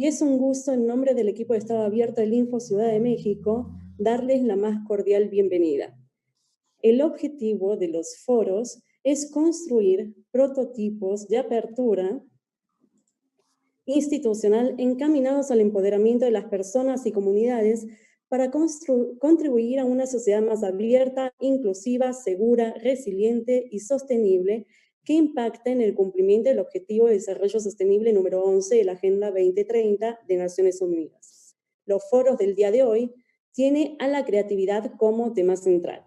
y es un gusto en nombre del equipo de Estado Abierto del Info Ciudad de México darles la más cordial bienvenida. El objetivo de los foros es construir prototipos de apertura institucional encaminados al empoderamiento de las personas y comunidades para contribuir a una sociedad más abierta, inclusiva, segura, resiliente y sostenible que impacte en el cumplimiento del Objetivo de Desarrollo Sostenible número 11 de la Agenda 2030 de Naciones Unidas. Los foros del día de hoy tienen a la creatividad como tema central.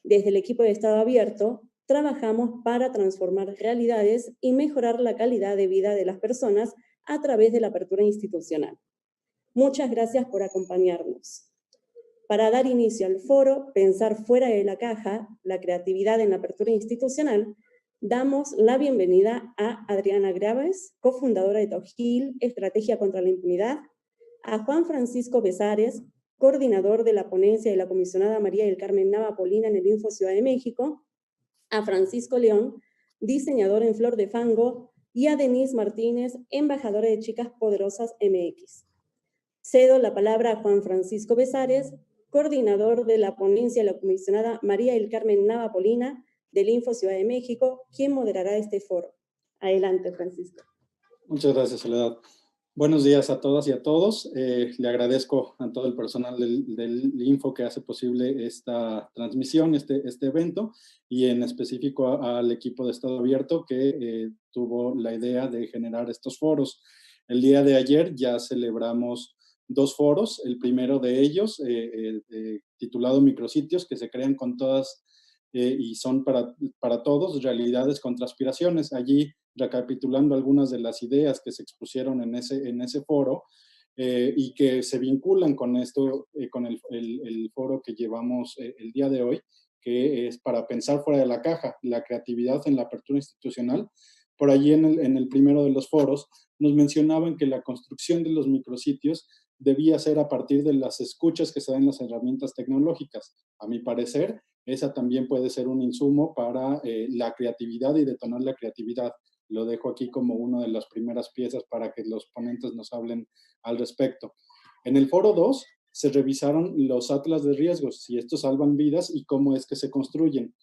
Desde el equipo de Estado Abierto, trabajamos para transformar realidades y mejorar la calidad de vida de las personas a través de la apertura institucional. Muchas gracias por acompañarnos. Para dar inicio al foro Pensar fuera de la caja, la creatividad en la apertura institucional, damos la bienvenida a Adriana Graves, cofundadora de Tojil, Estrategia contra la Impunidad, a Juan Francisco Besares, coordinador de la ponencia de la comisionada María del Carmen Nava Polina en el Info Ciudad de México, a Francisco León, diseñador en Flor de Fango, y a Denise Martínez, embajadora de Chicas Poderosas MX. Cedo la palabra a Juan Francisco Besares, coordinador de la ponencia de la comisionada María del Carmen Nava Polina del Info Ciudad de México, quien moderará este foro. Adelante, Francisco. Muchas gracias, Soledad. Buenos días a todas y a todos. Le agradezco a todo el personal del Info que hace posible esta transmisión, este evento, y en específico al equipo de Estado Abierto que tuvo la idea de generar estos foros. El día de ayer ya celebramos 2 foros, el primero de ellos titulado Micrositios, que se crean con todas y son para todos, realidades contra aspiraciones. Allí, recapitulando algunas de las ideas que se expusieron en ese foro y que se vinculan con esto, con el foro que llevamos el día de hoy, que es para pensar fuera de la caja, la creatividad en la apertura institucional. Por allí en el primero de los foros nos mencionaban que la construcción de los micrositios debía ser a partir de las escuchas que se dan en las herramientas tecnológicas. A mi parecer, esa también puede ser un insumo para la creatividad y detonar la creatividad. Lo dejo aquí como una de las primeras piezas para que los ponentes nos hablen al respecto. En el foro 2 se revisaron los atlas de riesgos, si estos salvan vidas y cómo es que se construyen.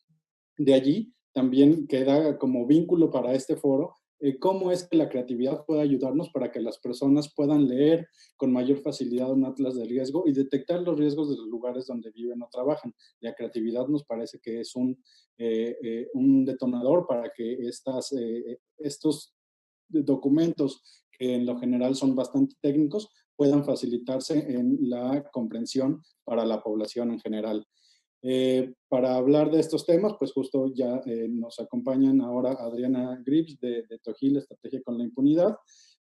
De allí también queda como vínculo para este foro cómo es que la creatividad puede ayudarnos para que las personas puedan leer con mayor facilidad un atlas de riesgo y detectar los riesgos de los lugares donde viven o trabajan. La creatividad nos parece que es un detonador para que estos documentos, que en lo general son bastante técnicos, puedan facilitarse en la comprensión para la población en general. Para hablar de estos temas, pues justo ya nos acompañan ahora Adriana Grips de Tojil, Estrategia con la Impunidad,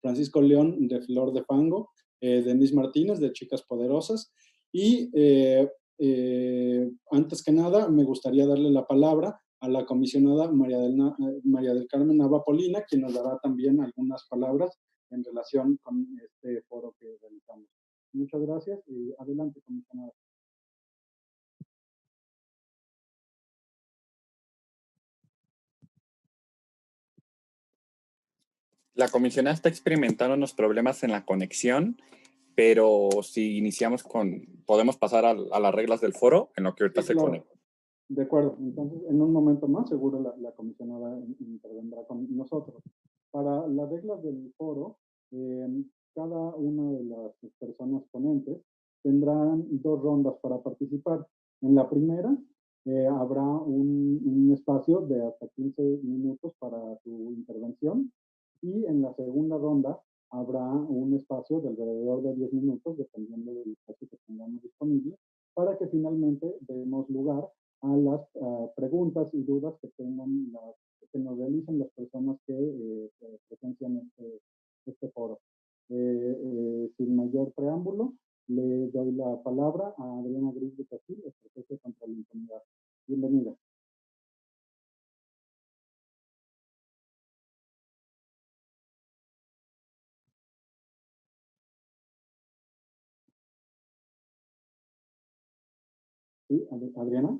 Francisco León de Flor de Fango, Denise Martínez de Chicas Poderosas y antes que nada me gustaría darle la palabra a la comisionada María del Carmen Nava Polina, quien nos dará también algunas palabras en relación con este foro que realizamos. Muchas gracias y adelante, comisionada. La comisionada está experimentando unos problemas en la conexión, pero si iniciamos podemos pasar a las reglas del foro en lo que ahorita se conecta. De acuerdo, entonces en un momento más seguro la comisionada intervendrá con nosotros. Para las reglas del foro, cada una de las personas ponentes tendrán 2 rondas para participar. En la primera habrá un espacio de hasta 15 minutos para su intervención y en la segunda ronda habrá un espacio de alrededor de 10 minutos, dependiendo del espacio que tengamos disponible, para que finalmente demos lugar a las preguntas y dudas que nos realicen las personas que presencian este foro. Sin mayor preámbulo, le doy la palabra a Adriana Gris de Tojil, Estrategia contra la Impunidad. Bienvenida. ¿Sí, Adriana?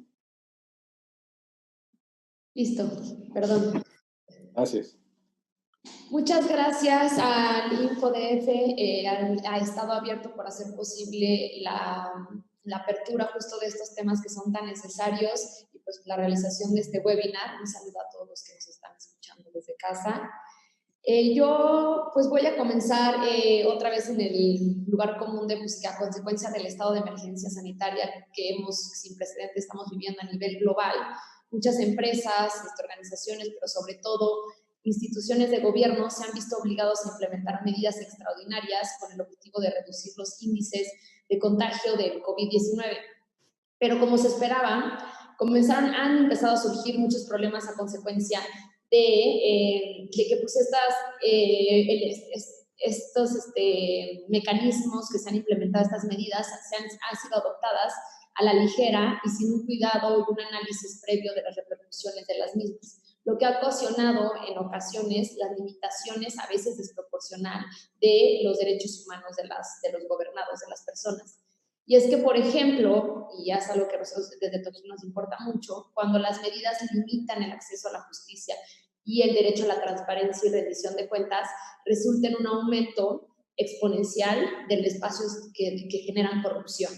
Listo, perdón. Gracias. Muchas gracias al InfoDF, ha estado abierto por hacer posible la apertura justo de estos temas que son tan necesarios y pues la realización de este webinar. Un saludo a todos los que nos están escuchando desde casa. Yo pues voy a comenzar otra vez en el lugar común de pues, que a consecuencia del estado de emergencia sanitaria que sin precedentes estamos viviendo a nivel global, muchas empresas, organizaciones, pero sobre todo instituciones de gobierno se han visto obligados a implementar medidas extraordinarias con el objetivo de reducir los índices de contagio del COVID-19. Pero como se esperaba, han empezado a surgir muchos problemas a consecuencia de que pues estos mecanismos que se han implementado, estas medidas, han sido adoptadas a la ligera y sin un cuidado y un análisis previo de las repercusiones de las mismas, lo que ha ocasionado en ocasiones las limitaciones a veces desproporcional de los derechos humanos de los gobernados, de las personas. Y es que, por ejemplo, y ya es algo que a nosotros desde Toquín nos importa mucho, cuando las medidas limitan el acceso a la justicia y el derecho a la transparencia y rendición de cuentas, resulta en un aumento exponencial de los espacios que generan corrupción.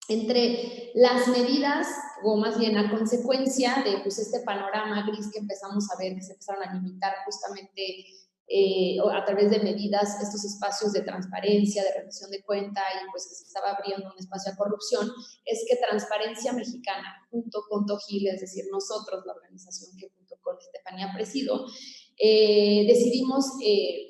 Entre las medidas, o más bien a consecuencia de pues, este panorama gris que empezamos a ver, que se empezaron a limitar justamente a través de medidas, estos espacios de transparencia, de rendición de cuenta y pues que se estaba abriendo un espacio de corrupción, es que Transparencia Mexicana, junto con Tojil, es decir, nosotros, la organización que junto con Estefanía presido, decidimos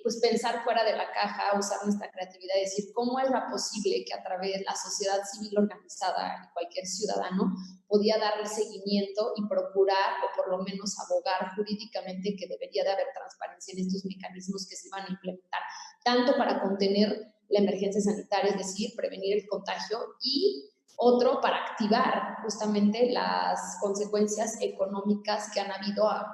pues pensar fuera de la caja, usar nuestra creatividad y decir cómo es posible que a través de la sociedad civil organizada y cualquier ciudadano podía darle seguimiento y procurar o por lo menos abogar jurídicamente que debería de haber transparencia en estos mecanismos que se van a implementar, tanto para contener la emergencia sanitaria, es decir, prevenir el contagio, y otro para activar justamente las consecuencias económicas que han habido a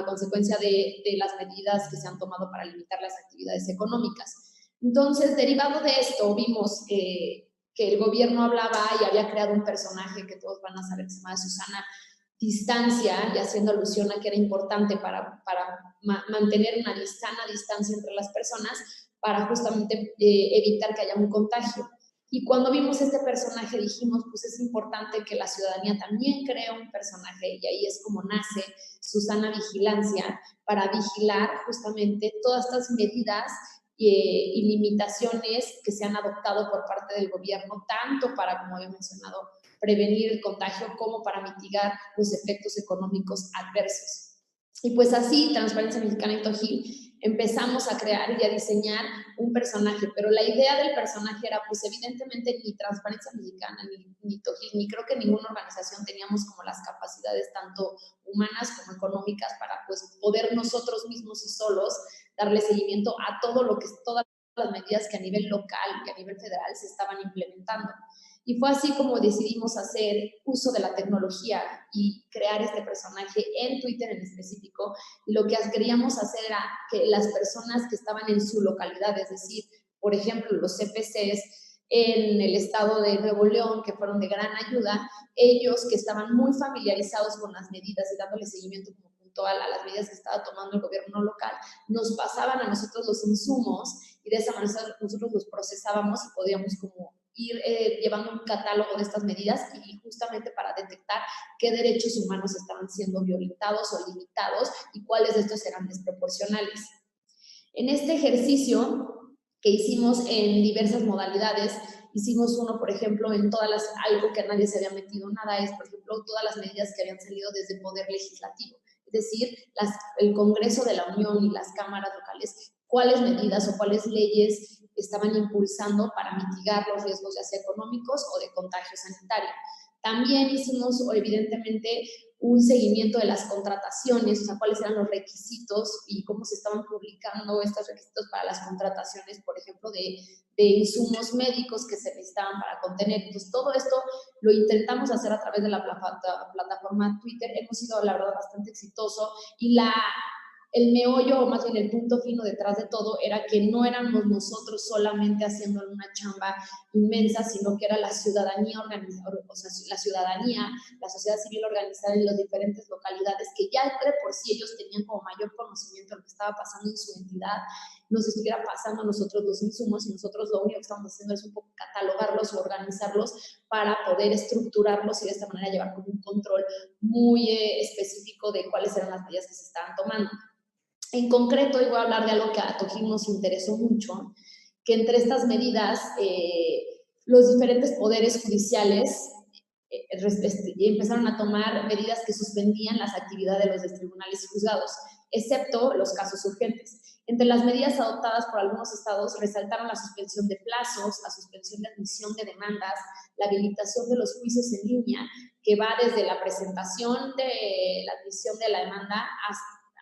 consecuencia de las medidas que se han tomado para limitar las actividades económicas. Entonces, derivado de esto, vimos que el gobierno hablaba y había creado un personaje que todos van a saber que se llama Susana Distancia, y haciendo alusión a que era importante para mantener una sana distancia entre las personas para justamente evitar que haya un contagio. Y cuando vimos este personaje dijimos, pues es importante que la ciudadanía también cree un personaje, y ahí es como nace Susana Vigilancia, para vigilar justamente todas estas medidas y limitaciones que se han adoptado por parte del gobierno, tanto para, como había mencionado, prevenir el contagio como para mitigar los efectos económicos adversos. Y pues así, Transparencia Mexicana y Tojil empezamos a crear y a diseñar un personaje, pero la idea del personaje era, pues evidentemente ni Transparencia Mexicana, ni Tojil, ni creo que ninguna organización teníamos como las capacidades tanto humanas como económicas para pues poder nosotros mismos y solos darle seguimiento a todas las medidas que a nivel local y a nivel federal se estaban implementando. Y fue así como decidimos hacer uso de la tecnología y crear este personaje en Twitter en específico. Y lo que queríamos hacer era que las personas que estaban en su localidad, es decir, por ejemplo, los CPCs en el estado de Nuevo León, que fueron de gran ayuda, ellos que estaban muy familiarizados con las medidas y dándole seguimiento como puntual a las medidas que estaba tomando el gobierno local, nos pasaban a nosotros los insumos y de esa manera nosotros los procesábamos y podíamos como ir llevando un catálogo de estas medidas y justamente para detectar qué derechos humanos estaban siendo violentados o limitados y cuáles de estos eran desproporcionales. En este ejercicio que hicimos en diversas modalidades, hicimos uno, por ejemplo, en algo que nadie se había metido nada, es, por ejemplo, todas las medidas que habían salido desde el Poder Legislativo, es decir, el Congreso de la Unión y las cámaras locales, cuáles medidas o cuáles leyes estaban impulsando para mitigar los riesgos ya sea económicos o de contagio sanitario. También hicimos, evidentemente, un seguimiento de las contrataciones, o sea, cuáles eran los requisitos y cómo se estaban publicando estos requisitos para las contrataciones, por ejemplo, de insumos médicos que se necesitaban para contener. Entonces, todo esto lo intentamos hacer a través de la plataforma Twitter. Hemos sido, la verdad, bastante exitoso y el meollo, o más bien el punto fino detrás de todo, era que no éramos nosotros solamente haciendo una chamba inmensa, sino que era la ciudadanía organizada, o sea, la ciudadanía, la sociedad civil organizada en las diferentes localidades, que ya de por sí ellos tenían como mayor conocimiento de lo que estaba pasando en su entidad, nos estuviera pasando a nosotros los insumos, y nosotros lo único que estamos haciendo es un poco catalogarlos o organizarlos para poder estructurarlos y de esta manera llevar como un control muy específico de cuáles eran las medidas que se estaban tomando. En concreto, hoy voy a hablar de algo que a Tojín nos interesó mucho, que entre estas medidas, los diferentes poderes judiciales empezaron a tomar medidas que suspendían las actividades de los tribunales y juzgados, excepto los casos urgentes. Entre las medidas adoptadas por algunos estados resaltaron la suspensión de plazos, la suspensión de admisión de demandas, la habilitación de los juicios en línea, que va desde la presentación de la admisión de la demanda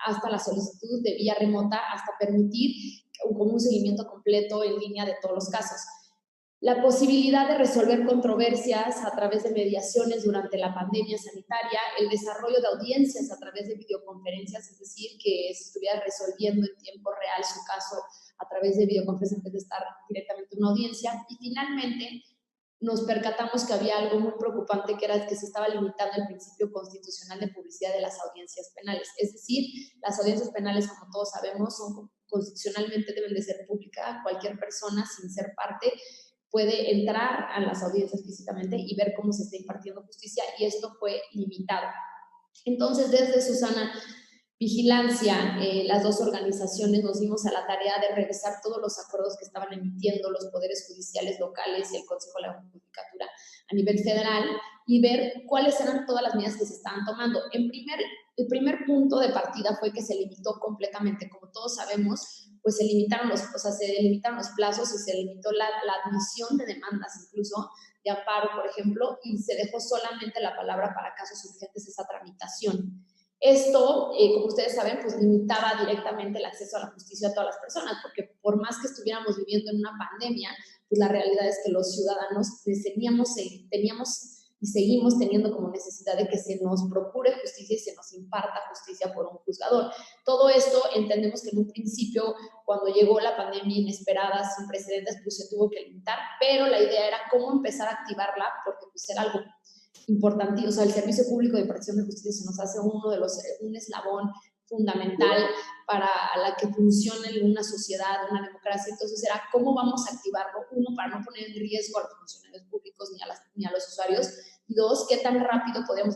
hasta la solicitud de vía remota, hasta permitir como un seguimiento completo en línea de todos los casos. La posibilidad de resolver controversias a través de mediaciones durante la pandemia sanitaria, el desarrollo de audiencias a través de videoconferencias, es decir, que se estuviera resolviendo en tiempo real su caso a través de videoconferencias en vez de estar directamente en una audiencia. Y finalmente, nos percatamos que había algo muy preocupante, que era que se estaba limitando el principio constitucional de publicidad de las audiencias penales. Es decir, las audiencias penales, como todos sabemos, constitucionalmente deben de ser públicas. Cualquier persona, sin ser parte, puede entrar a las audiencias físicamente y ver cómo se está impartiendo justicia, y esto fue limitado. Entonces, desde Susana Vigilancia, las dos organizaciones nos dimos a la tarea de revisar todos los acuerdos que estaban emitiendo los poderes judiciales locales y el Consejo de la Judicatura a nivel federal y ver cuáles eran todas las medidas que se estaban tomando. El primer punto de partida fue que se limitó completamente, como todos sabemos, pues se limitaron los plazos y se limitó la admisión de demandas, incluso de amparo, por ejemplo, y se dejó solamente la palabra para casos urgentes, esa tramitación. Esto, como ustedes saben, pues limitaba directamente el acceso a la justicia a todas las personas, porque por más que estuviéramos viviendo en una pandemia, pues la realidad es que los ciudadanos teníamos y seguimos teniendo como necesidad de que se nos procure justicia y se nos imparta justicia por un juzgador. Todo esto entendemos que en un principio, cuando llegó la pandemia inesperada, sin precedentes, pues se tuvo que limitar, pero la idea era cómo empezar a activarla, porque pues era algo importante. O sea, el servicio público de impartición de justicia se nos hace un eslabón fundamental para la que funcione una sociedad, una democracia. Entonces era cómo vamos a activarlo, uno, para no poner en riesgo a los funcionarios públicos ni a los usuarios, y dos, qué tan rápido podrían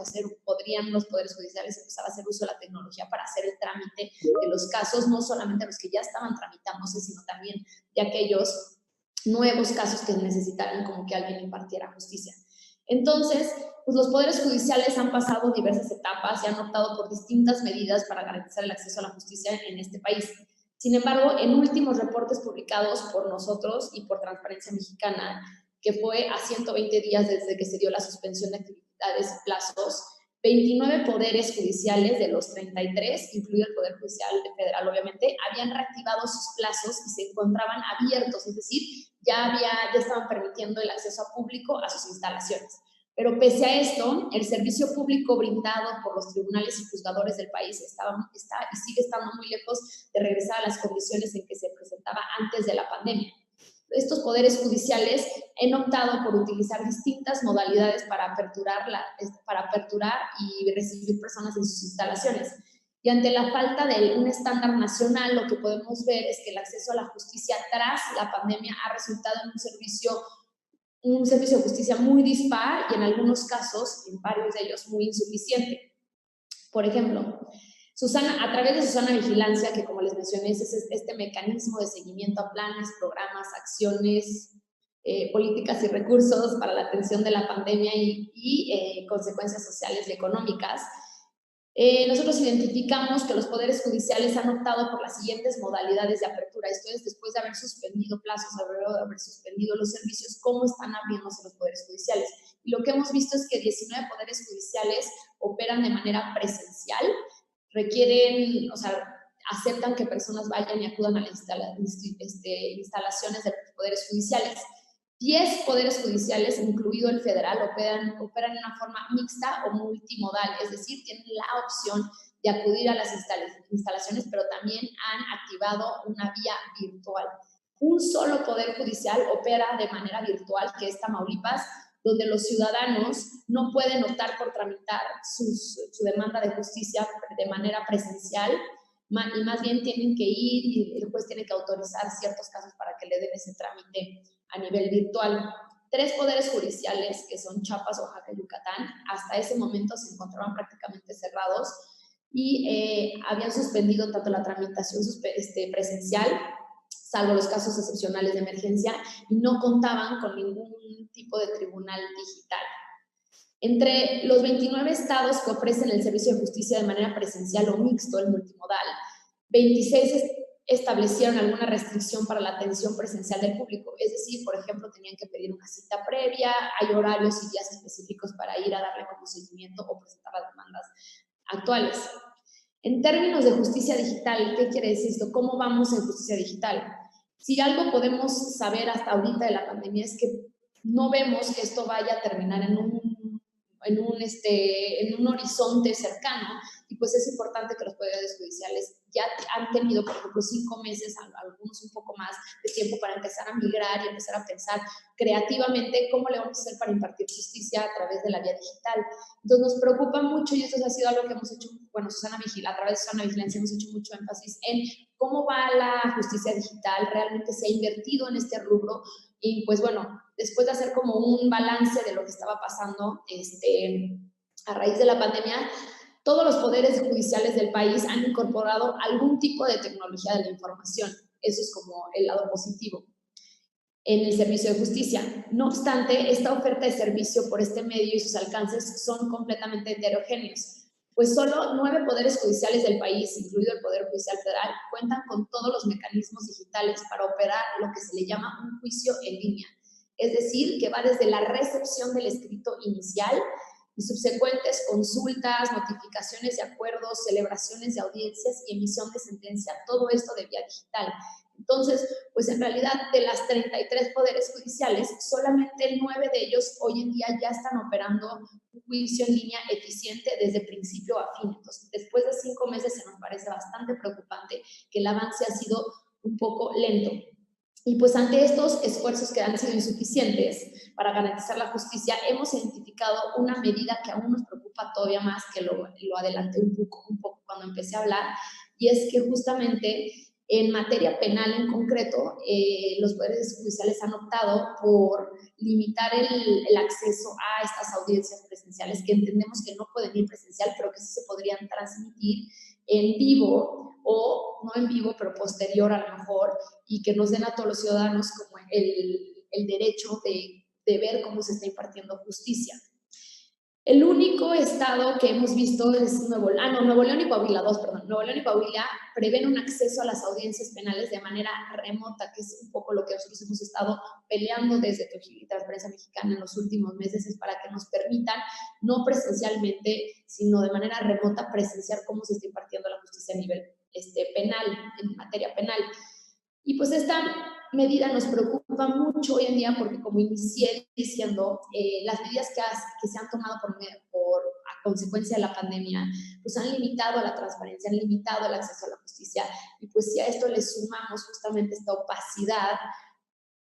los poderes judiciales empezar a hacer uso de la tecnología para hacer el trámite de los casos, no solamente los que ya estaban tramitándose, sino también de aquellos nuevos casos que necesitaran como que alguien impartiera justicia. Entonces, pues los poderes judiciales han pasado diversas etapas y han optado por distintas medidas para garantizar el acceso a la justicia en este país. Sin embargo, en últimos reportes publicados por nosotros y por Transparencia Mexicana, que fue a 120 días desde que se dio la suspensión de actividades y plazos, 29 poderes judiciales de los 33, incluido el Poder Judicial Federal, obviamente, habían reactivado sus plazos y se encontraban abiertos, es decir, ya estaban permitiendo el acceso a público a sus instalaciones. Pero pese a esto, el servicio público brindado por los tribunales y juzgadores del país está y sigue estando muy lejos de regresar a las condiciones en que se presentaba antes de la pandemia. Estos poderes judiciales han optado por utilizar distintas modalidades para aperturar y recibir personas en sus instalaciones. Y ante la falta de un estándar nacional, lo que podemos ver es que el acceso a la justicia tras la pandemia ha resultado en un servicio de justicia muy dispar y en algunos casos, en varios de ellos, muy insuficiente. Por ejemplo, a través de Susana Vigilancia, que como les mencioné, es este mecanismo de seguimiento a planes, programas, acciones, políticas y recursos para la atención de la pandemia y consecuencias sociales y económicas, nosotros identificamos que los poderes judiciales han optado por las siguientes modalidades de apertura. Esto es, después de haber suspendido plazos, de haber suspendido los servicios, cómo están abriéndose los poderes judiciales. Y lo que hemos visto es que 19 poderes judiciales operan de manera presencial, aceptan que personas vayan y acudan a las instalaciones de los poderes judiciales. 10 poderes judiciales, incluido el federal, operan de una forma mixta o multimodal, es decir, tienen la opción de acudir a las instalaciones, pero también han activado una vía virtual. Un solo poder judicial opera de manera virtual, que es Tamaulipas, donde los ciudadanos no pueden optar por tramitar su demanda de justicia de manera presencial, y más bien tienen que ir y el juez tiene que autorizar ciertos casos para que le den ese trámite a nivel virtual. 3 poderes judiciales, que son Chiapas, Oaxaca y Yucatán, hasta ese momento se encontraban prácticamente cerrados y habían suspendido tanto la tramitación presencial, salvo los casos excepcionales de emergencia, y no contaban con ningún tipo de tribunal digital. Entre los 29 estados que ofrecen el servicio de justicia de manera presencial o mixto, el multimodal, 26 establecieron alguna restricción para la atención presencial del público. Es decir, por ejemplo, tenían que pedir una cita previa, hay horarios y días específicos para ir a darle como seguimiento o presentar las demandas actuales. En términos de justicia digital, ¿qué quiere decir esto? ¿Cómo vamos en justicia digital? Si algo podemos saber hasta ahorita de la pandemia es que no vemos que esto vaya a terminar en un horizonte cercano, y pues es importante que los poderes judiciales ya han tenido, por ejemplo, 5 meses, algunos un poco más de tiempo para empezar a migrar y empezar a pensar creativamente cómo le vamos a hacer para impartir justicia a través de la vía digital. Entonces nos preocupa mucho, y esto ha sido algo que hemos hecho, bueno, a través de Susana Vigilancia hemos hecho mucho énfasis en cómo va la justicia digital, realmente se ha invertido en este rubro, y pues bueno, después de hacer como un balance de lo que estaba pasando a raíz de la pandemia, todos los poderes judiciales del país han incorporado algún tipo de tecnología de la información. Eso es como el lado positivo en el servicio de justicia. No obstante, esta oferta de servicio por este medio y sus alcances son completamente heterogéneos, pues solo 9 poderes judiciales del país, incluido el Poder Judicial Federal, cuentan con todos los mecanismos digitales para operar lo que se le llama un juicio en línea. Es decir, que va desde la recepción del escrito inicial y subsecuentes consultas, notificaciones de acuerdos, celebraciones de audiencias y emisión de sentencia, todo esto de vía digital. Entonces, pues en realidad de las 33 poderes judiciales, solamente 9 de ellos hoy en día ya están operando un juicio en línea eficiente desde principio a fin. Entonces, después de 5 meses se nos parece bastante preocupante que el avance ha sido un poco lento. Y pues ante estos esfuerzos que han sido insuficientes para garantizar la justicia, hemos identificado una medida que aún nos preocupa todavía más, que lo adelanté un poco cuando empecé a hablar, y es que justamente en materia penal en concreto, los poderes judiciales han optado por limitar el acceso a estas audiencias presenciales, que entendemos que no pueden ir presencial, pero que sí se podrían transmitir en vivo, o no en vivo, pero posterior a lo mejor, y que nos den a todos los ciudadanos como el derecho de ver cómo se está impartiendo justicia. El único estado que hemos visto es Nuevo León y Coahuila, Nuevo León y Coahuila prevén un acceso a las audiencias penales de manera remota, que es un poco lo que nosotros hemos estado peleando desde Tojil y Transparencia Mexicana en los últimos meses, es para que nos permitan, no presencialmente, sino de manera remota, presenciar cómo se está impartiendo la justicia a nivel penal, en materia penal. Y pues esta medida nos preocupa mucho hoy en día porque, como inicié diciendo, las medidas que se han tomado a consecuencia de la pandemia, pues han limitado a la transparencia, han limitado el acceso a la justicia, y pues si a esto le sumamos justamente esta opacidad,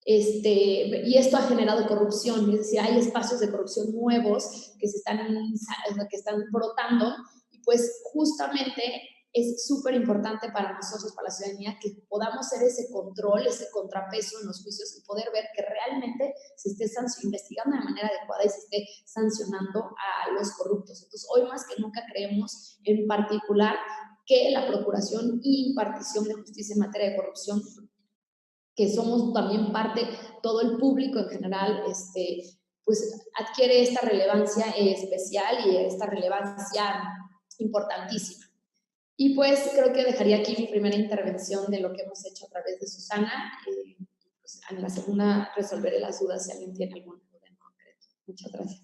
y esto ha generado corrupción, es decir, hay espacios de corrupción nuevos que están brotando, y pues justamente es súper importante para nosotros, para la ciudadanía, que podamos hacer ese control, ese contrapeso en los juicios y poder ver que realmente se esté investigando de manera adecuada y se esté sancionando a los corruptos. Entonces, hoy más que nunca creemos en particular que la procuración y impartición de justicia en materia de corrupción, que somos también parte, todo el público en general, pues adquiere esta relevancia especial y esta relevancia importantísima. Y pues creo que dejaría aquí mi primera intervención de lo que hemos hecho a través de Susana. Pues en la segunda resolveré las dudas si alguien tiene alguna duda en concreto. Muchas gracias.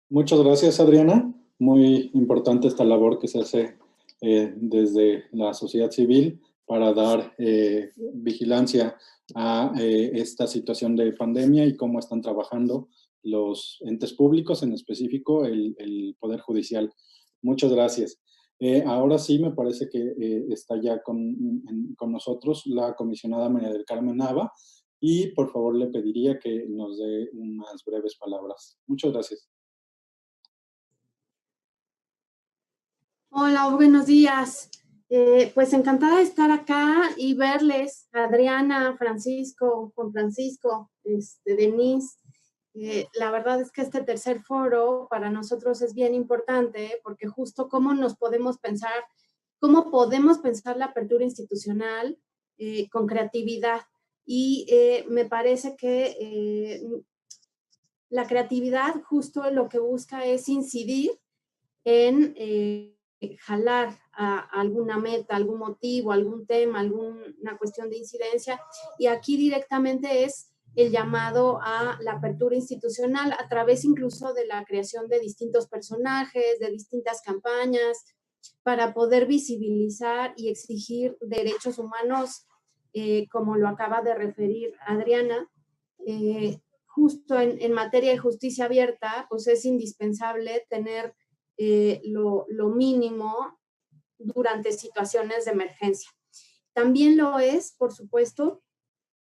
Muchas gracias, Adriana. Muy importante esta labor que se hace desde la sociedad civil para dar vigilancia a esta situación de pandemia y cómo están trabajando los entes públicos, en específico el Poder Judicial. Muchas gracias. Ahora sí me parece que está ya con nosotros la comisionada María del Carmen Nava, y por favor le pediría que nos dé unas breves palabras. Muchas gracias. Hola, buenos días. Pues encantada de estar acá y verles, Adriana, Francisco, Juan Francisco, Denise. La verdad es que este tercer foro para nosotros es bien importante porque justo cómo podemos pensar la apertura institucional con creatividad. Y me parece que la creatividad justo lo que busca es incidir en jalar a alguna meta, algún motivo, algún tema, alguna cuestión de incidencia. Y aquí directamente es el llamado a la apertura institucional a través incluso de la creación de distintos personajes, de distintas campañas, para poder visibilizar y exigir derechos humanos, como lo acaba de referir Adriana. Justo en materia de justicia abierta, pues es indispensable tener lo mínimo durante situaciones de emergencia. También lo es, por supuesto,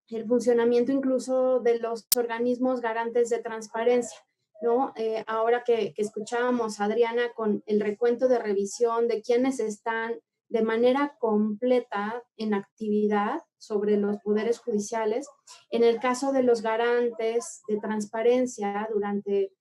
el funcionamiento incluso de los organismos garantes de transparencia, ¿no? Ahora que escuchábamos a Adriana con el recuento de revisión de quienes están de manera completa en actividad sobre los poderes judiciales, en el caso de los garantes de transparencia durante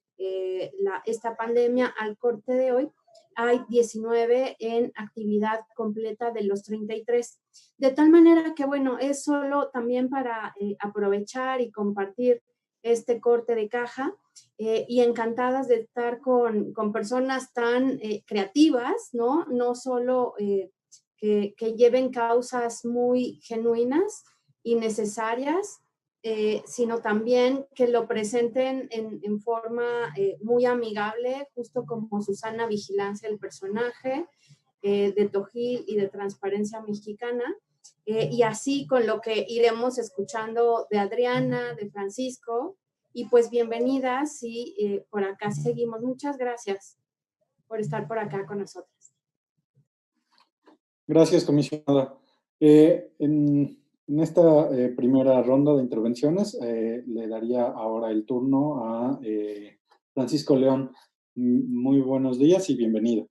esta pandemia, al corte de hoy, hay 19 en actividad completa de los 33. De tal manera que, bueno, es solo también para aprovechar y compartir este corte de caja y encantadas de estar con personas tan creativas, ¿no? No solo que lleven causas muy genuinas y necesarias, sino también que lo presenten en forma muy amigable, justo como Susana Vigilancia, el personaje de Tojil y de Transparencia Mexicana, y así con lo que iremos escuchando de Adriana, de Francisco, y pues bienvenidas y por acá seguimos. Muchas gracias por estar por acá con nosotras. Gracias, comisionada. En esta primera ronda de intervenciones le daría ahora el turno a Francisco León. Muy buenos días y bienvenido.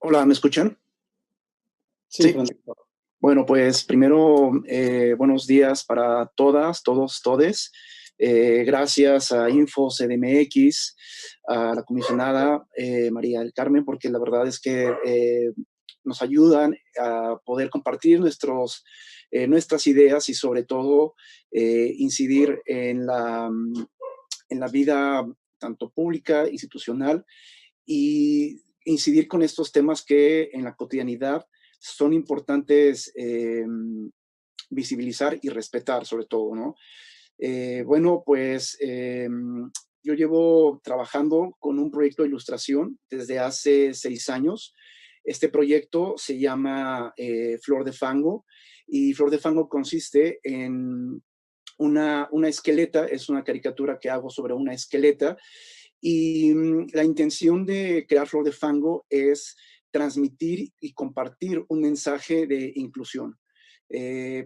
Hola, ¿me escuchan? Sí, Francisco. Bueno, pues primero, buenos días para todas, todos, todes. Gracias a Info CDMX, a la comisionada María del Carmen, porque la verdad es que nos ayudan a poder compartir nuestras ideas y sobre todo incidir en la vida tanto pública, institucional, y incidir con estos temas que en la cotidianidad son importantes visibilizar y respetar, sobre todo, ¿no? Bueno, pues yo llevo trabajando con un proyecto de ilustración desde hace 6 años. Este proyecto se llama Flor de Fango, y Flor de Fango consiste en una esqueleta, es una caricatura que hago sobre una esqueleta, y la intención de crear Flor de Fango es transmitir y compartir un mensaje de inclusión.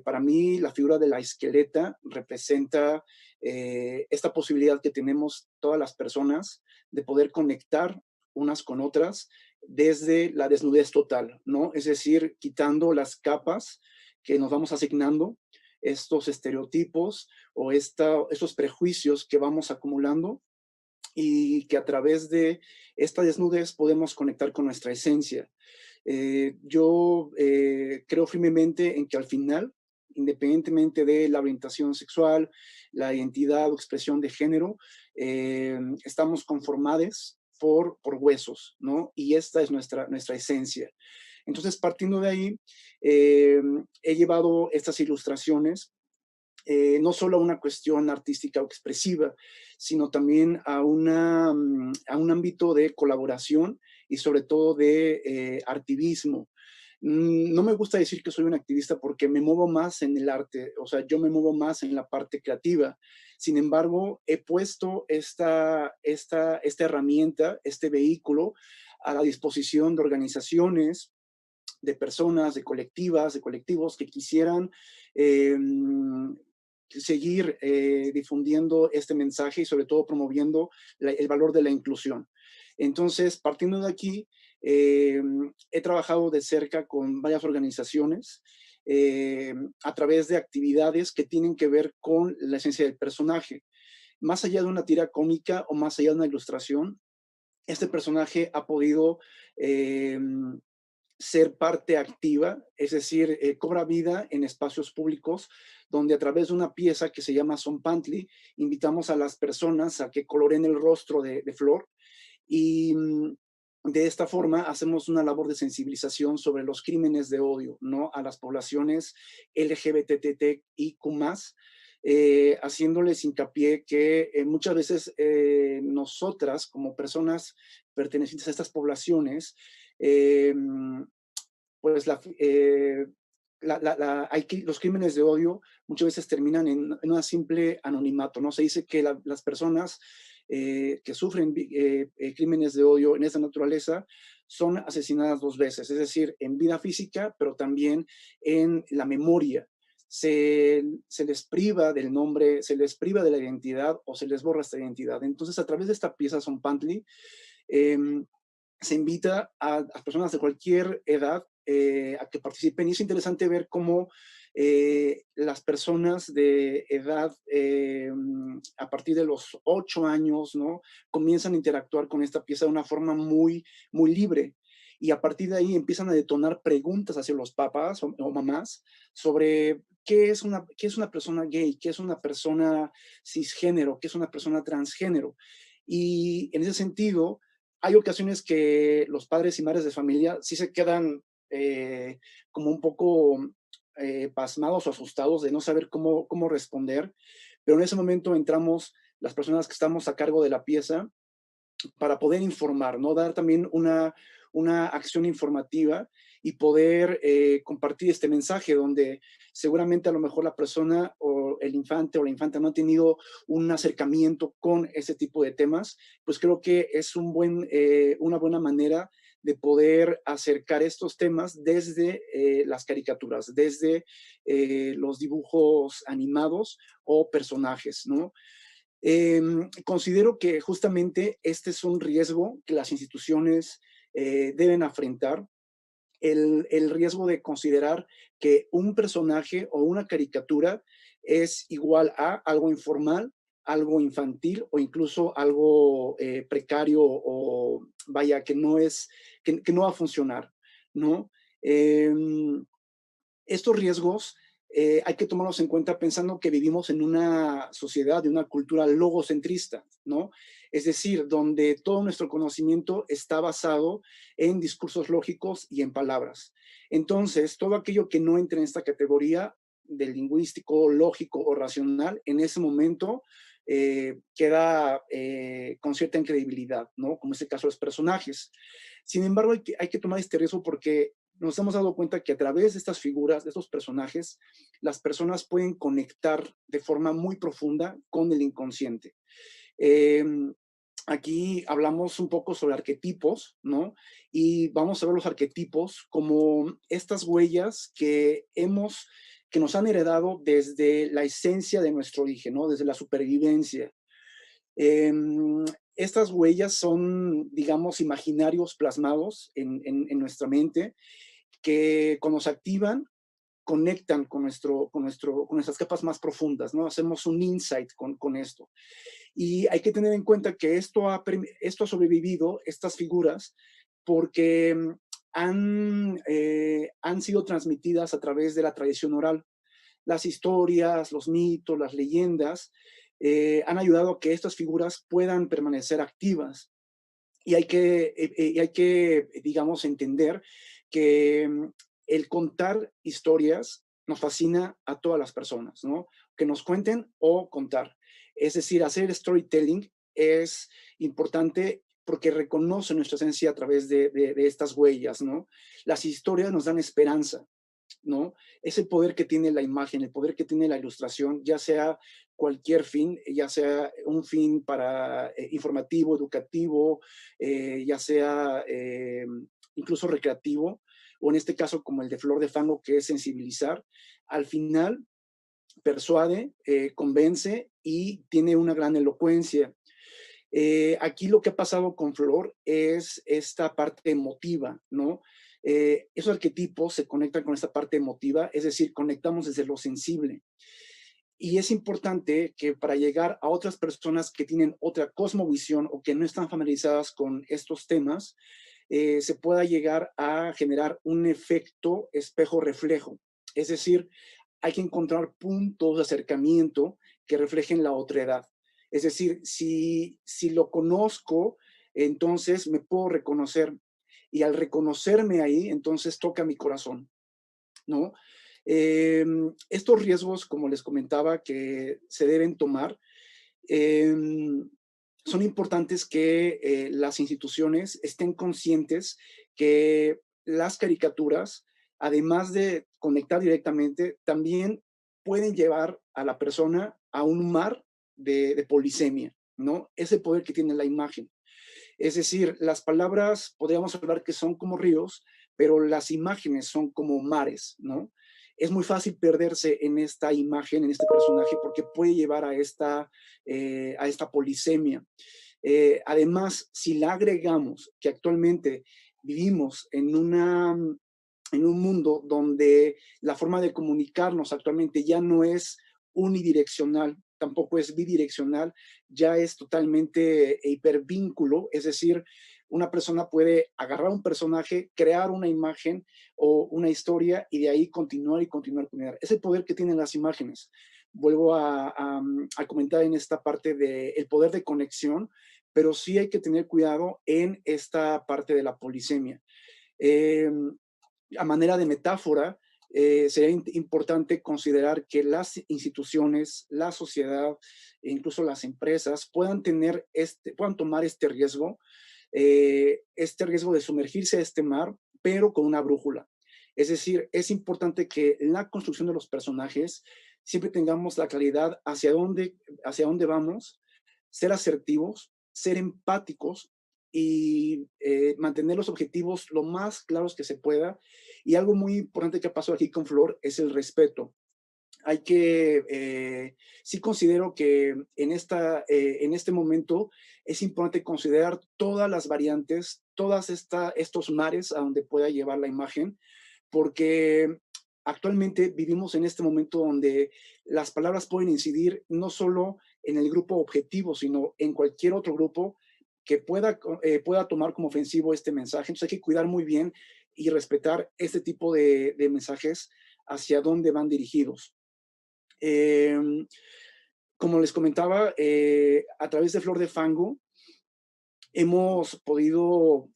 Para mí, la figura de la esqueleta representa esta posibilidad que tenemos todas las personas de poder conectar unas con otras desde la desnudez total, ¿no? Es decir, quitando las capas que nos vamos asignando, estos estereotipos o estos prejuicios que vamos acumulando, y que a través de esta desnudez podemos conectar con nuestra esencia. Yo creo firmemente en que al final, independientemente de la orientación sexual, la identidad o expresión de género, estamos conformados por huesos, ¿no? Y esta es nuestra esencia. Entonces, partiendo de ahí, he llevado estas ilustraciones no solo a una cuestión artística o expresiva, sino también a un ámbito de colaboración y sobre todo de activismo. No me gusta decir que soy un activista porque me muevo más en el arte, o sea, yo me muevo más en la parte creativa. Sin embargo, he puesto esta herramienta, este vehículo, a la disposición de organizaciones, de personas, de colectivas, de colectivos que quisieran seguir difundiendo este mensaje y sobre todo promoviendo el valor de la inclusión. Entonces, partiendo de aquí, he trabajado de cerca con varias organizaciones a través de actividades que tienen que ver con la esencia del personaje. Más allá de una tira cómica o más allá de una ilustración, este personaje ha podido ser parte activa, es decir, cobra vida en espacios públicos, donde a través de una pieza que se llama Zompantli, invitamos a las personas a que coloren el rostro de Flor y de esta forma hacemos una labor de sensibilización sobre los crímenes de odio, ¿no? A las poblaciones LGBTTIQ+, haciéndoles hincapié que muchas veces nosotras, como personas pertenecientes a estas poblaciones, pues los crímenes de odio muchas veces terminan en una simple anonimato, ¿no? Se dice que las personas que sufren crímenes de odio en esta naturaleza son asesinadas 2 veces, es decir, en vida física, pero también en la memoria. Se les priva del nombre, se les priva de la identidad o se les borra esta identidad. Entonces, a través de esta pieza Zompantli, se invita a personas de cualquier edad a que participen. Y es interesante ver cómo las personas de edad a partir de los 8 años, ¿no? Comienzan a interactuar con esta pieza de una forma muy, muy libre. Y a partir de ahí empiezan a detonar preguntas hacia los papás o mamás sobre qué es una persona gay, qué es una persona cisgénero, qué es una persona transgénero. Y en ese sentido, hay ocasiones que los padres y madres de familia sí se quedan como un poco pasmados o asustados de no saber cómo responder, pero en ese momento entramos las personas que estamos a cargo de la pieza para poder informar, ¿no? Dar también una acción informativa y poder compartir este mensaje donde seguramente a lo mejor la persona o el infante o la infanta no ha tenido un acercamiento con ese tipo de temas, pues creo que es una buena manera de poder acercar estos temas desde las caricaturas, desde los dibujos animados o personajes, ¿no? Considero que justamente este es un riesgo que las instituciones deben afrontar, el riesgo de considerar que un personaje o una caricatura es igual a algo informal, algo infantil o incluso algo precario o vaya, que no va a funcionar, ¿no? Estos riesgos hay que tomarlos en cuenta pensando que vivimos en una sociedad de una cultura logocentrista, ¿no? Es decir, donde todo nuestro conocimiento está basado en discursos lógicos y en palabras. Entonces, todo aquello que no entre en esta categoría del lingüístico, lógico o racional, en ese momento queda con cierta incredibilidad, ¿no? Como es el caso de los personajes. Sin embargo, hay que tomar este riesgo porque nos hemos dado cuenta que a través de estas figuras, de estos personajes, las personas pueden conectar de forma muy profunda con el inconsciente. Aquí hablamos un poco sobre arquetipos, ¿no? Y vamos a ver los arquetipos como estas huellas que nos han heredado desde la esencia de nuestro origen, ¿no? Desde la supervivencia. Estas huellas son, digamos, imaginarios plasmados en nuestra mente que cuando se activan conectan con nuestras capas más profundas, ¿no? Hacemos un insight con esto. Y hay que tener en cuenta que esto ha sobrevivido, estas figuras, porque han sido transmitidas a través de la tradición oral. Las historias, los mitos, las leyendas han ayudado a que estas figuras puedan permanecer activas. Y hay que, digamos, entender que el contar historias nos fascina a todas las personas, ¿no? Que nos cuenten o contar. Es decir, hacer storytelling es importante porque reconoce nuestra esencia a través de estas huellas, ¿no? Las historias nos dan esperanza, ¿no? Ese poder que tiene la imagen, el poder que tiene la ilustración, ya sea cualquier fin, ya sea un fin para informativo, educativo, ya sea incluso recreativo, o en este caso como el de Flor de Fango, que es sensibilizar, al final persuade, convence y tiene una gran elocuencia. Aquí lo que ha pasado con Flor es esta parte emotiva, ¿no? Esos arquetipos se conectan con esta parte emotiva, es decir, conectamos desde lo sensible. Y es importante que para llegar a otras personas que tienen otra cosmovisión o que no están familiarizadas con estos temas, se pueda llegar a generar un efecto espejo-reflejo. Es decir, hay que encontrar puntos de acercamiento que reflejen la otredad. Es decir, si lo conozco, entonces me puedo reconocer. Y al reconocerme ahí, entonces toca mi corazón, ¿no? Estos riesgos, como les comentaba, que se deben tomar, son importantes que las instituciones estén conscientes que las caricaturas, además de conectar directamente, también pueden llevar a la persona a un mar de polisemia, ¿no? Ese poder que tiene la imagen. Es decir, las palabras podríamos hablar que son como ríos, pero las imágenes son como mares, ¿no? Es muy fácil perderse en esta imagen, en este personaje, porque puede llevar a esta polisemia. Además, si la agregamos que actualmente vivimos en un mundo donde la forma de comunicarnos actualmente ya no es unidireccional, tampoco es bidireccional, ya es totalmente hipervínculo, es decir, una persona puede agarrar un personaje, crear una imagen o una historia y de ahí continuar y continuar. Es el poder que tienen las imágenes. Vuelvo a comentar en esta parte del poder de conexión, pero sí hay que tener cuidado en esta parte de la polisemia. A manera de metáfora, sería importante considerar que las instituciones, la sociedad e incluso las empresas puedan tomar este riesgo de sumergirse a este mar, pero con una brújula. Es decir, es importante que en la construcción de los personajes siempre tengamos la claridad hacia dónde vamos, ser asertivos, ser empáticos y mantener los objetivos lo más claros que se pueda. Y algo muy importante que pasó aquí con Flor es el respeto. Hay que, sí considero que en este momento es importante considerar todas las variantes, estos mares a donde pueda llevar la imagen, porque actualmente vivimos en este momento donde las palabras pueden incidir no solo en el grupo objetivo, sino en cualquier otro grupo que pueda tomar como ofensivo este mensaje. Entonces hay que cuidar muy bien y respetar este tipo de mensajes hacia dónde van dirigidos. Como les comentaba, a través de Flor de Fango hemos podido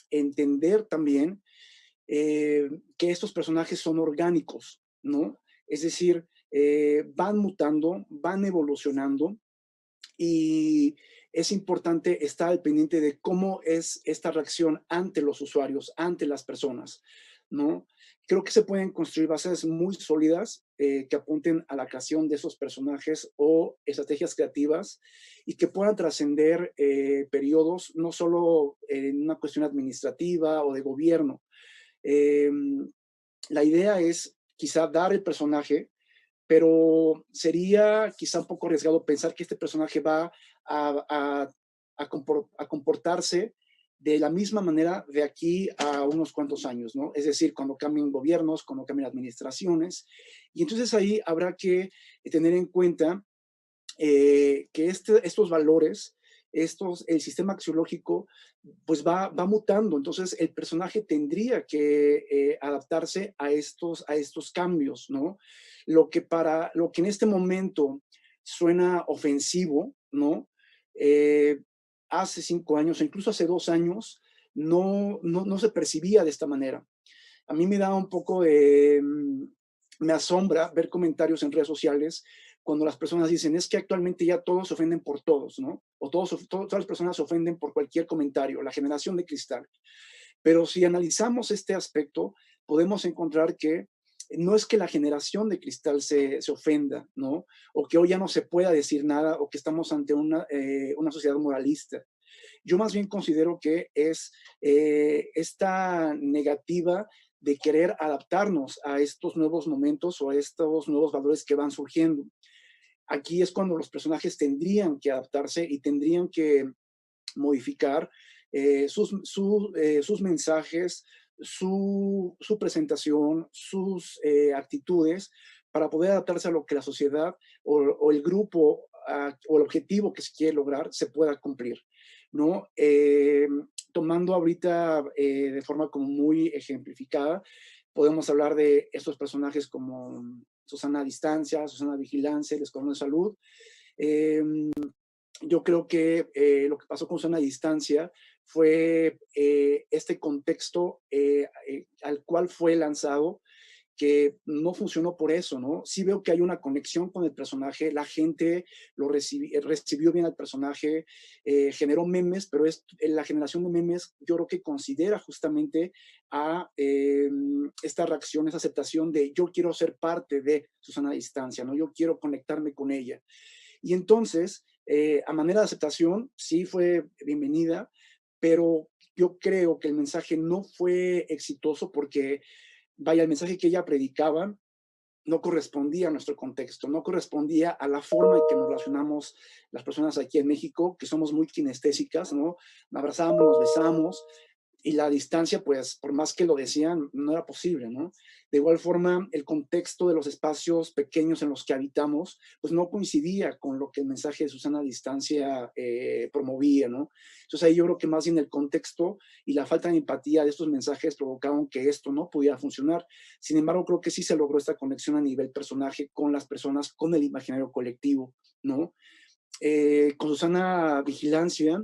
entender también que estos personajes son orgánicos, ¿no? Es decir, van mutando, van evolucionando y es importante estar al pendiente de cómo es esta reacción ante los usuarios, ante las personas, ¿no? Creo que se pueden construir bases muy sólidas que apunten a la creación de esos personajes o estrategias creativas y que puedan trascender periodos, no solo en una cuestión administrativa o de gobierno. La idea es quizá dar el personaje, pero sería quizá un poco arriesgado pensar que este personaje va a comportarse de la misma manera de aquí a unos cuantos años, ¿no? Es decir, cuando cambien gobiernos, cuando cambien administraciones. Y entonces ahí habrá que tener en cuenta que estos valores, el sistema axiológico, pues va mutando. Entonces, el personaje tendría que adaptarse a estos cambios, ¿no? Lo que en este momento suena ofensivo, ¿no? Hace 5 años, o incluso hace 2 años, no se percibía de esta manera. A mí me da un poco de me asombra ver comentarios en redes sociales cuando las personas dicen, es que actualmente ya todos se ofenden por todos, ¿no? O todas las personas se ofenden por cualquier comentario, la generación de cristal. Pero si analizamos este aspecto, podemos encontrar que no es que la generación de cristal se ofenda, ¿no? O que hoy ya no se pueda decir nada o que estamos ante una sociedad moralista. Yo más bien considero que es esta negativa de querer adaptarnos a estos nuevos momentos o a estos nuevos valores que van surgiendo. Aquí es cuando los personajes tendrían que adaptarse y tendrían que modificar sus mensajes, su presentación, sus actitudes para poder adaptarse a lo que la sociedad o el grupo o el objetivo que se quiere lograr se pueda cumplir, ¿no? Tomando ahorita de forma como muy ejemplificada, podemos hablar de estos personajes como Susana Distancia, Susana Vigilancia, el Escuadrón de Salud. Yo creo que lo que pasó con Susana Distancia fue este contexto al cual fue lanzado, que no funcionó por eso, ¿no? Sí veo que hay una conexión con el personaje, la gente recibió bien al personaje, generó memes, pero la generación de memes yo creo que considera justamente a esta reacción, esa aceptación de yo quiero ser parte de Susana Distancia, ¿no? Yo quiero conectarme con ella. Y entonces, a manera de aceptación, sí fue bienvenida, pero yo creo que el mensaje no fue exitoso porque, vaya, el mensaje que ella predicaba no correspondía a nuestro contexto, no correspondía a la forma en que nos relacionamos las personas aquí en México, que somos muy kinestésicas, ¿no? Nos abrazamos, nos besamos, y la distancia, pues, por más que lo decían, no era posible, ¿no? De igual forma, el contexto de los espacios pequeños en los que habitamos, pues no coincidía con lo que el mensaje de Susana Distancia promovía, ¿no? Entonces ahí yo creo que más bien el contexto y la falta de empatía de estos mensajes provocaron que esto no pudiera funcionar. Sin embargo, creo que sí se logró esta conexión a nivel personaje con las personas, con el imaginario colectivo, ¿no? Con Susana Vigilancia,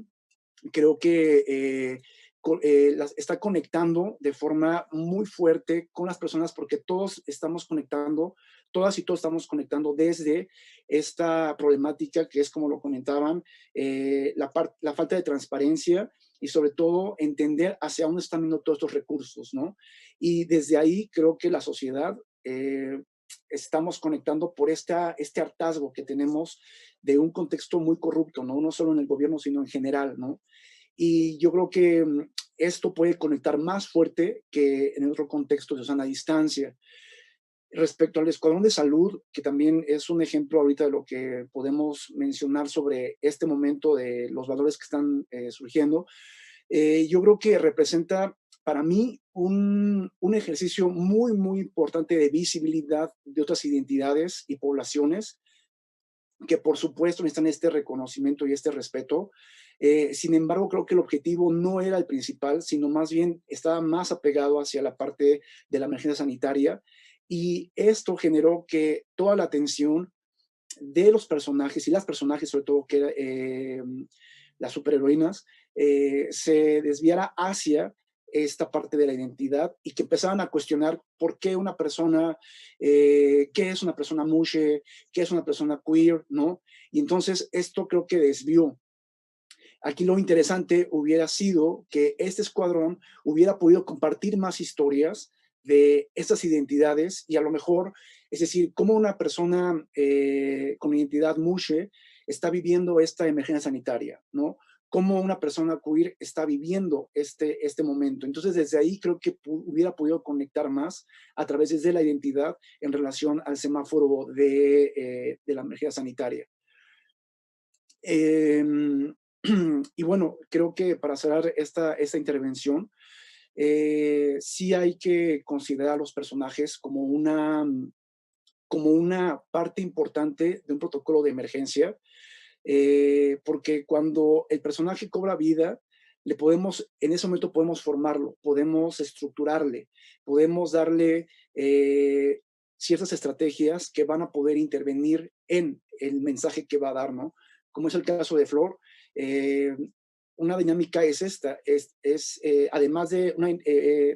creo que está conectando de forma muy fuerte con las personas porque todos estamos conectando, todas y todos estamos conectando desde esta problemática que es, como lo comentaban, la falta de transparencia y sobre todo entender hacia dónde están viendo todos estos recursos, ¿no? Y desde ahí creo que la sociedad estamos conectando por este hartazgo que tenemos de un contexto muy corrupto, ¿no? No solo en el gobierno, sino en general, ¿no? Y yo creo que esto puede conectar más fuerte que en otro contexto de sana distancia. Respecto al Escuadrón de Salud, que también es un ejemplo ahorita de lo que podemos mencionar sobre este momento de los valores que están surgiendo, yo creo que representa para mí un ejercicio muy, muy importante de visibilidad de otras identidades y poblaciones que por supuesto necesitan este reconocimiento y este respeto. Sin embargo, creo que el objetivo no era el principal, sino más bien estaba más apegado hacia la parte de la emergencia sanitaria, y esto generó que toda la atención de los personajes y las personajes, sobre todo que las superheroínas, se desviara hacia esta parte de la identidad y que empezaban a cuestionar por qué una persona, qué es una persona mushe, qué es una persona queer, ¿no? Y entonces esto creo que desvió. Aquí lo interesante hubiera sido que este escuadrón hubiera podido compartir más historias de estas identidades y a lo mejor, es decir, cómo una persona con identidad mushe está viviendo esta emergencia sanitaria, ¿no? Cómo una persona queer está viviendo este momento. Entonces, desde ahí creo que hubiera podido conectar más a través de la identidad en relación al semáforo de la emergencia sanitaria. Y bueno, creo que para cerrar esta intervención, sí hay que considerar a los personajes como una parte importante de un protocolo de emergencia, porque cuando el personaje cobra vida, en ese momento podemos formarlo, podemos estructurarle, podemos darle ciertas estrategias que van a poder intervenir en el mensaje que va a dar, ¿no? Como es el caso de Flor, una dinámica es esta, además de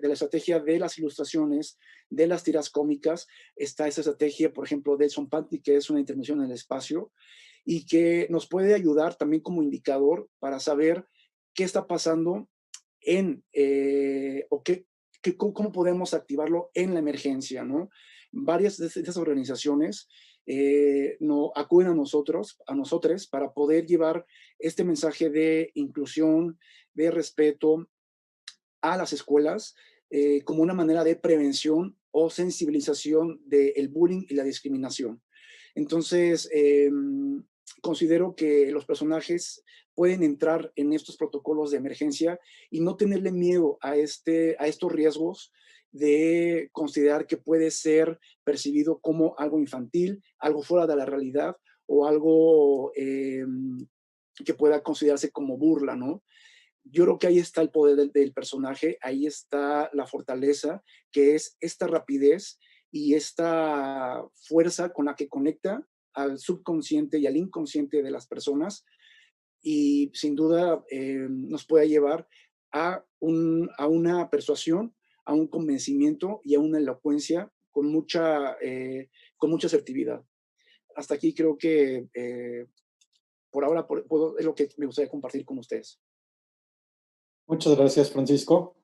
la estrategia de las ilustraciones, de las tiras cómicas, está esa estrategia, por ejemplo, de Sonpanti, que es una intervención en el espacio, y que nos puede ayudar también como indicador para saber qué está pasando o cómo podemos activarlo en la emergencia, ¿no? Varias de esas organizaciones no acuden a nosotros para poder llevar este mensaje de inclusión, de respeto a las escuelas como una manera de prevención o sensibilización del bullying y la discriminación. Entonces, considero que los personajes pueden entrar en estos protocolos de emergencia y no tenerle miedo a estos riesgos de considerar que puede ser percibido como algo infantil, algo fuera de la realidad o algo que pueda considerarse como burla, ¿no? Yo creo que ahí está el poder del personaje, ahí está la fortaleza, que es esta rapidez y esta fuerza con la que conecta al subconsciente y al inconsciente de las personas y sin duda nos puede llevar a una persuasión, a un convencimiento y a una elocuencia con mucha asertividad. Hasta aquí creo que por ahora es lo que me gustaría compartir con ustedes. Muchas gracias, Francisco.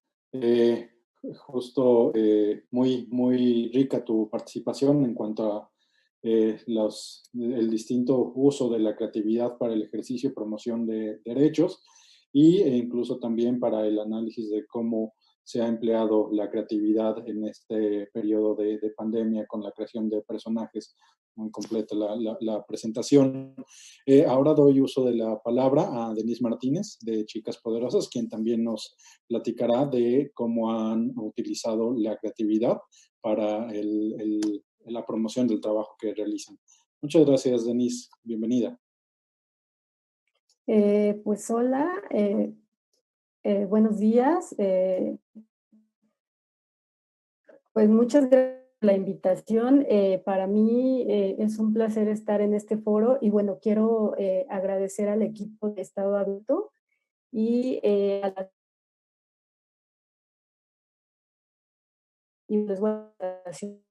Justo muy, muy rica tu participación en cuanto a el distinto uso de la creatividad para el ejercicio y promoción de derechos e incluso también para el análisis de cómo se ha empleado la creatividad en este periodo de pandemia con la creación de personajes. Muy completa la presentación. Ahora doy uso de la palabra a Denise Martínez de Chicas Poderosas, quien también nos platicará de cómo han utilizado la creatividad para la promoción del trabajo que realizan. Muchas gracias, Denise. Bienvenida. Pues hola, buenos días. Pues muchas gracias por la invitación. Para mí es un placer estar en este foro y bueno, quiero agradecer al equipo de Estado Abierto y a la presentación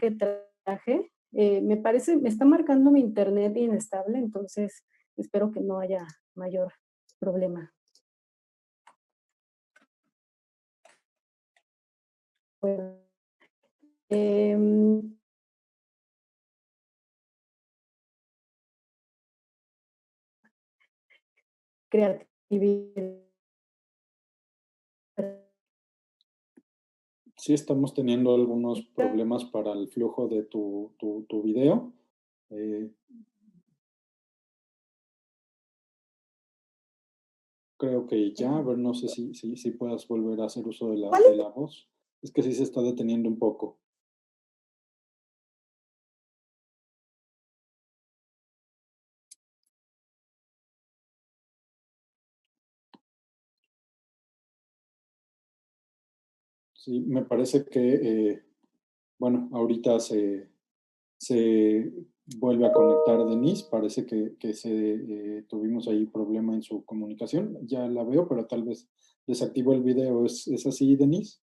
que traje. Me está marcando mi internet inestable, entonces espero que no haya mayor problema. Bueno, creatividad. Sí, estamos teniendo algunos problemas para el flujo de tu video. Creo que ya, a ver, no sé si puedas volver a hacer uso de la voz. Es que sí se está deteniendo un poco. Sí, me parece que, bueno, ahorita se vuelve a conectar Denise. Parece que tuvimos ahí problema en su comunicación. Ya la veo, pero tal vez desactivó el video. ¿Es así, Denise?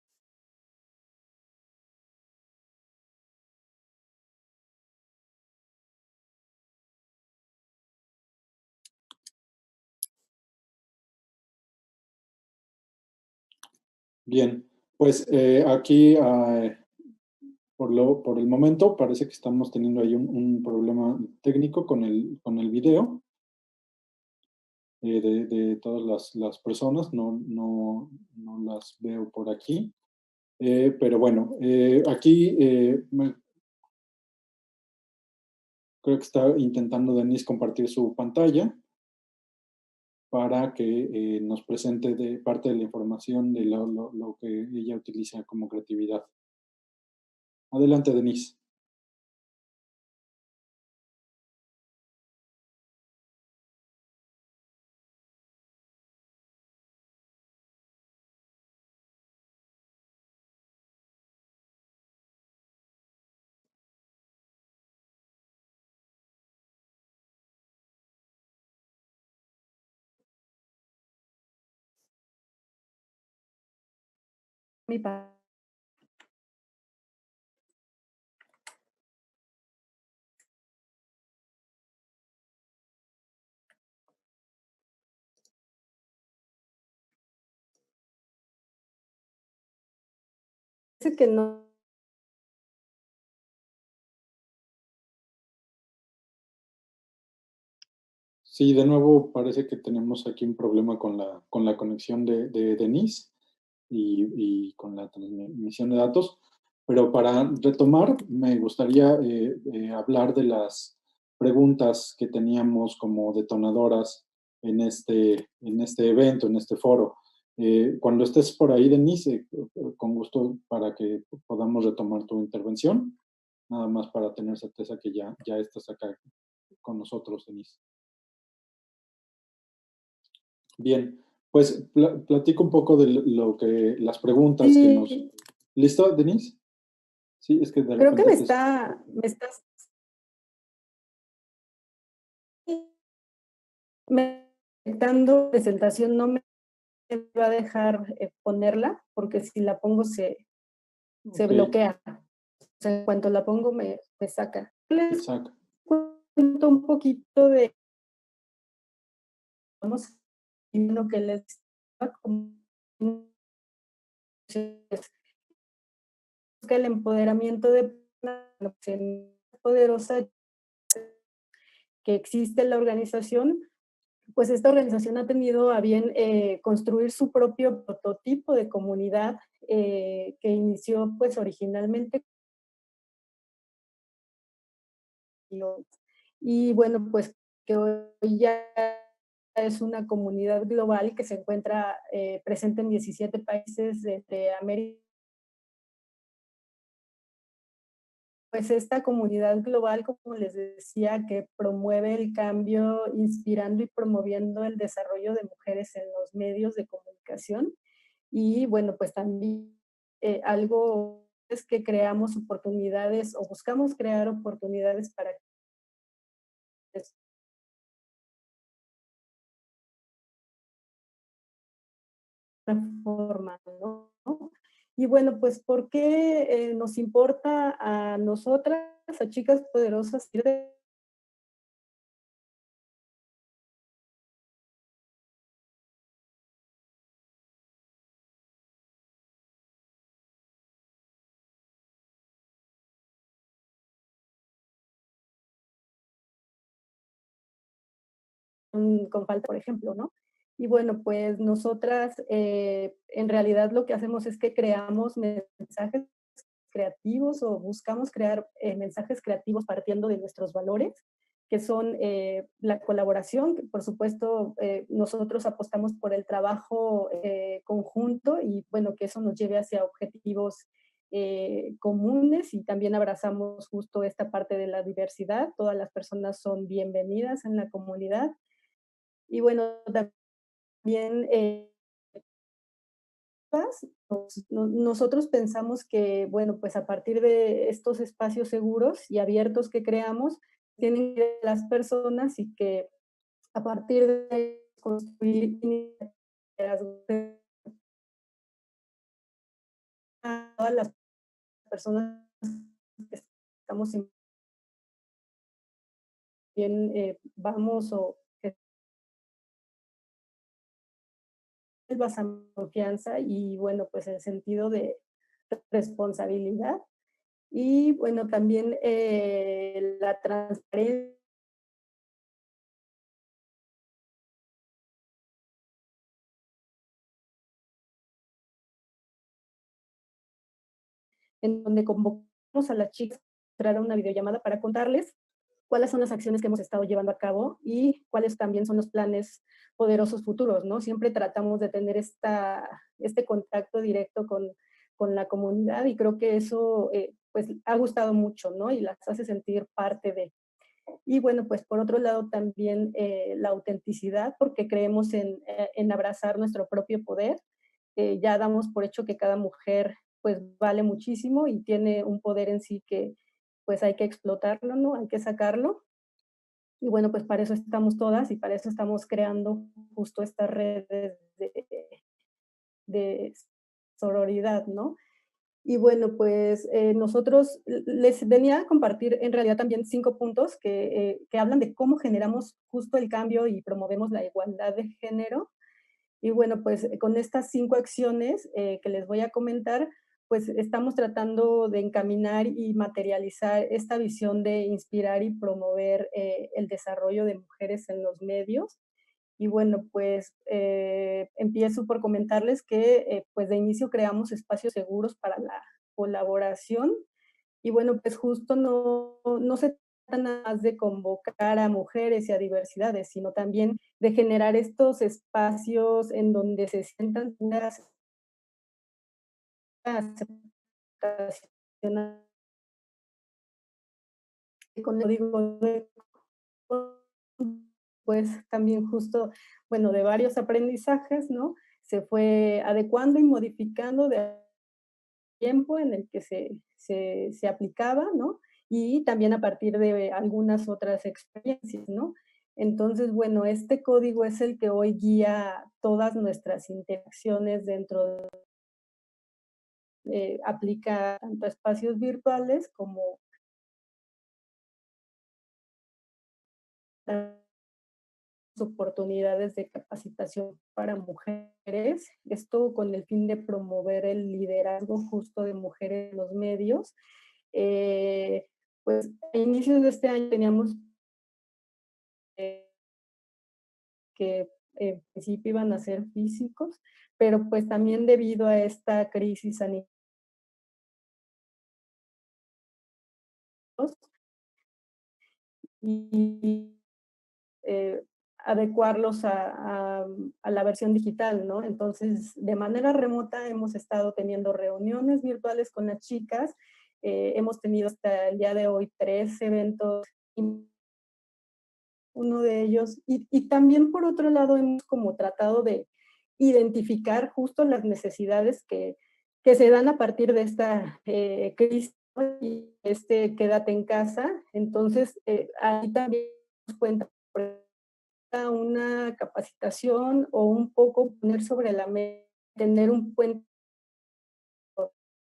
Bien, pues aquí por el momento parece que estamos teniendo ahí un problema técnico con el video de todas las personas. No las veo por aquí. Pero bueno, aquí creo que está intentando Denise compartir su pantalla para que nos presente de parte de la información de lo que ella utiliza como creatividad. Adelante, Denise. mi parte. Parece que no. Sí, de nuevo parece que tenemos aquí un problema con la conexión de Denise y con la transmisión de datos. Pero para retomar, me gustaría hablar de las preguntas que teníamos como detonadoras en este evento, en este foro. Cuando estés por ahí, Denise, con gusto para que podamos retomar tu intervención, nada más para tener certeza que ya estás acá con nosotros, Denise. Bien, pues platico un poco de lo que las preguntas que nos... Sí, ¿Listo, Denise? Sí, es que de creo que repente me estás dando presentación, no me va a dejar ponerla, porque si la pongo se Ok, bloquea. O sea, en cuanto la pongo me saca. Les exacto. cuento un poquito de, vamos, lo que les que el empoderamiento de una poderosa que existe en la organización, pues esta organización ha tenido a bien construir su propio prototipo de comunidad que inició pues originalmente. Y bueno, pues que hoy ya es una comunidad global que se encuentra presente en 17 países de América. Pues esta comunidad global, como les decía, que promueve el cambio, inspirando y promoviendo el desarrollo de mujeres en los medios de comunicación. Y bueno, pues también algo es que creamos oportunidades o buscamos crear oportunidades para forma, ¿no? Y bueno, pues, ¿por qué nos importa a nosotras, a Chicas Poderosas, ir con falta, por ejemplo, ¿no? Y bueno, pues nosotras en realidad lo que hacemos es que creamos mensajes creativos o buscamos crear mensajes creativos partiendo de nuestros valores, que son la colaboración, que por supuesto nosotros apostamos por el trabajo conjunto y bueno, que eso nos lleve hacia objetivos comunes y también abrazamos justo esta parte de la diversidad, todas las personas son bienvenidas en la comunidad y bueno, también nosotros pensamos que, bueno, pues a partir de estos espacios seguros y abiertos que creamos, tienen que ir las personas y que a partir de construir a todas las personas que estamos bien, vamos o que basamos confianza y bueno, pues el sentido de responsabilidad. Y bueno, también la transparencia en donde convocamos a las chicas a entrar a una videollamada para contarles cuáles son las acciones que hemos estado llevando a cabo y cuáles también son los planes poderosos futuros, ¿no? Siempre tratamos de tener este contacto directo con la comunidad y creo que eso pues ha gustado mucho, ¿no? Y las hace sentir parte de. Y bueno, pues por otro lado también la autenticidad, porque creemos en abrazar nuestro propio poder. Ya damos por hecho que cada mujer pues vale muchísimo y tiene un poder en sí que pues hay que explotarlo, ¿no? Hay que sacarlo. Y bueno, pues para eso estamos todas y para eso estamos creando justo estas redes de sororidad, ¿no? Y bueno, pues nosotros les venía a compartir en realidad también 5 puntos que hablan de cómo generamos justo el cambio y promovemos la igualdad de género. Y bueno, pues con estas 5 acciones que les voy a comentar, pues estamos tratando de encaminar y materializar esta visión de inspirar y promover el desarrollo de mujeres en los medios. Y bueno, pues empiezo por comentarles que pues de inicio creamos espacios seguros para la colaboración y bueno, pues justo no se trata nada más de convocar a mujeres y a diversidades, sino también de generar estos espacios en donde se sientan una aceptación, con el código de pues también justo, bueno, de varios aprendizajes, ¿no? Se fue adecuando y modificando de tiempo en el que se aplicaba, ¿no? Y también a partir de algunas otras experiencias, ¿no? Entonces, bueno, este código es el que hoy guía todas nuestras interacciones dentro de, aplica tanto a espacios virtuales como a oportunidades de capacitación para mujeres, esto con el fin de promover el liderazgo justo de mujeres en los medios. Pues a inicios de este año teníamos que en principio iban a ser físicos, pero pues también debido a esta crisis sanitaria y adecuarlos a la versión digital, ¿no? Entonces, de manera remota hemos estado teniendo reuniones virtuales con las chicas, hemos tenido hasta el día de hoy 3 eventos, uno de ellos, y también por otro lado hemos como tratado de identificar justo las necesidades que se dan a partir de esta crisis y quédate en casa. Entonces, ahí también nos cuenta una capacitación o un poco poner sobre la mesa, tener un puente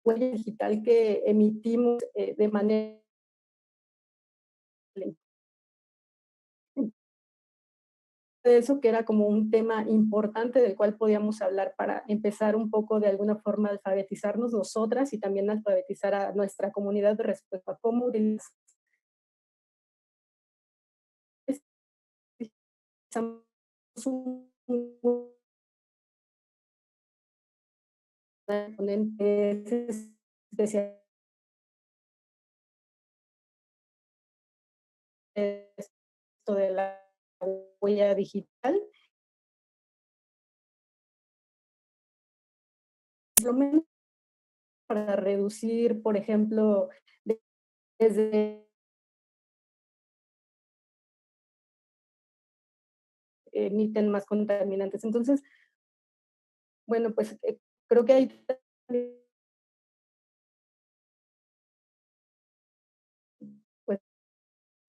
huella digital que emitimos de manera de eso que era como un tema importante del cual podíamos hablar para empezar un poco de alguna forma a alfabetizarnos nosotras y también alfabetizar a nuestra comunidad respecto a cómo utilizamos un ponente especial esto de la huella digital, lo menos para reducir, por ejemplo, desde emiten más contaminantes. Entonces, bueno, pues creo que hay pues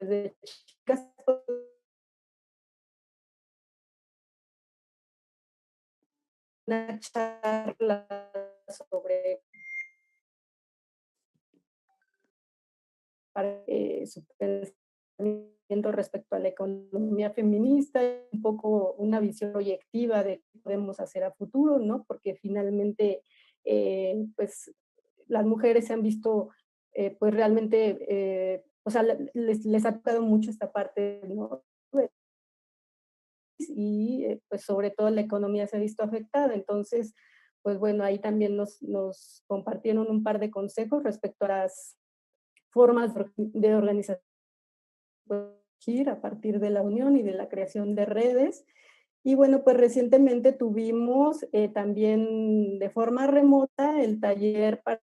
desde chicas una charla sobre para su pensamiento respecto a la economía feminista, un poco una visión proyectiva de qué podemos hacer a futuro, ¿no? Porque finalmente, pues, las mujeres se han visto, pues, realmente, o sea, les ha tocado mucho esta parte, ¿no? Y, pues, sobre todo la economía se ha visto afectada. Entonces, pues, bueno, ahí también nos compartieron un par de consejos respecto a las formas de organización a partir de la unión y de la creación de redes. Y bueno, pues recientemente tuvimos también de forma remota el taller para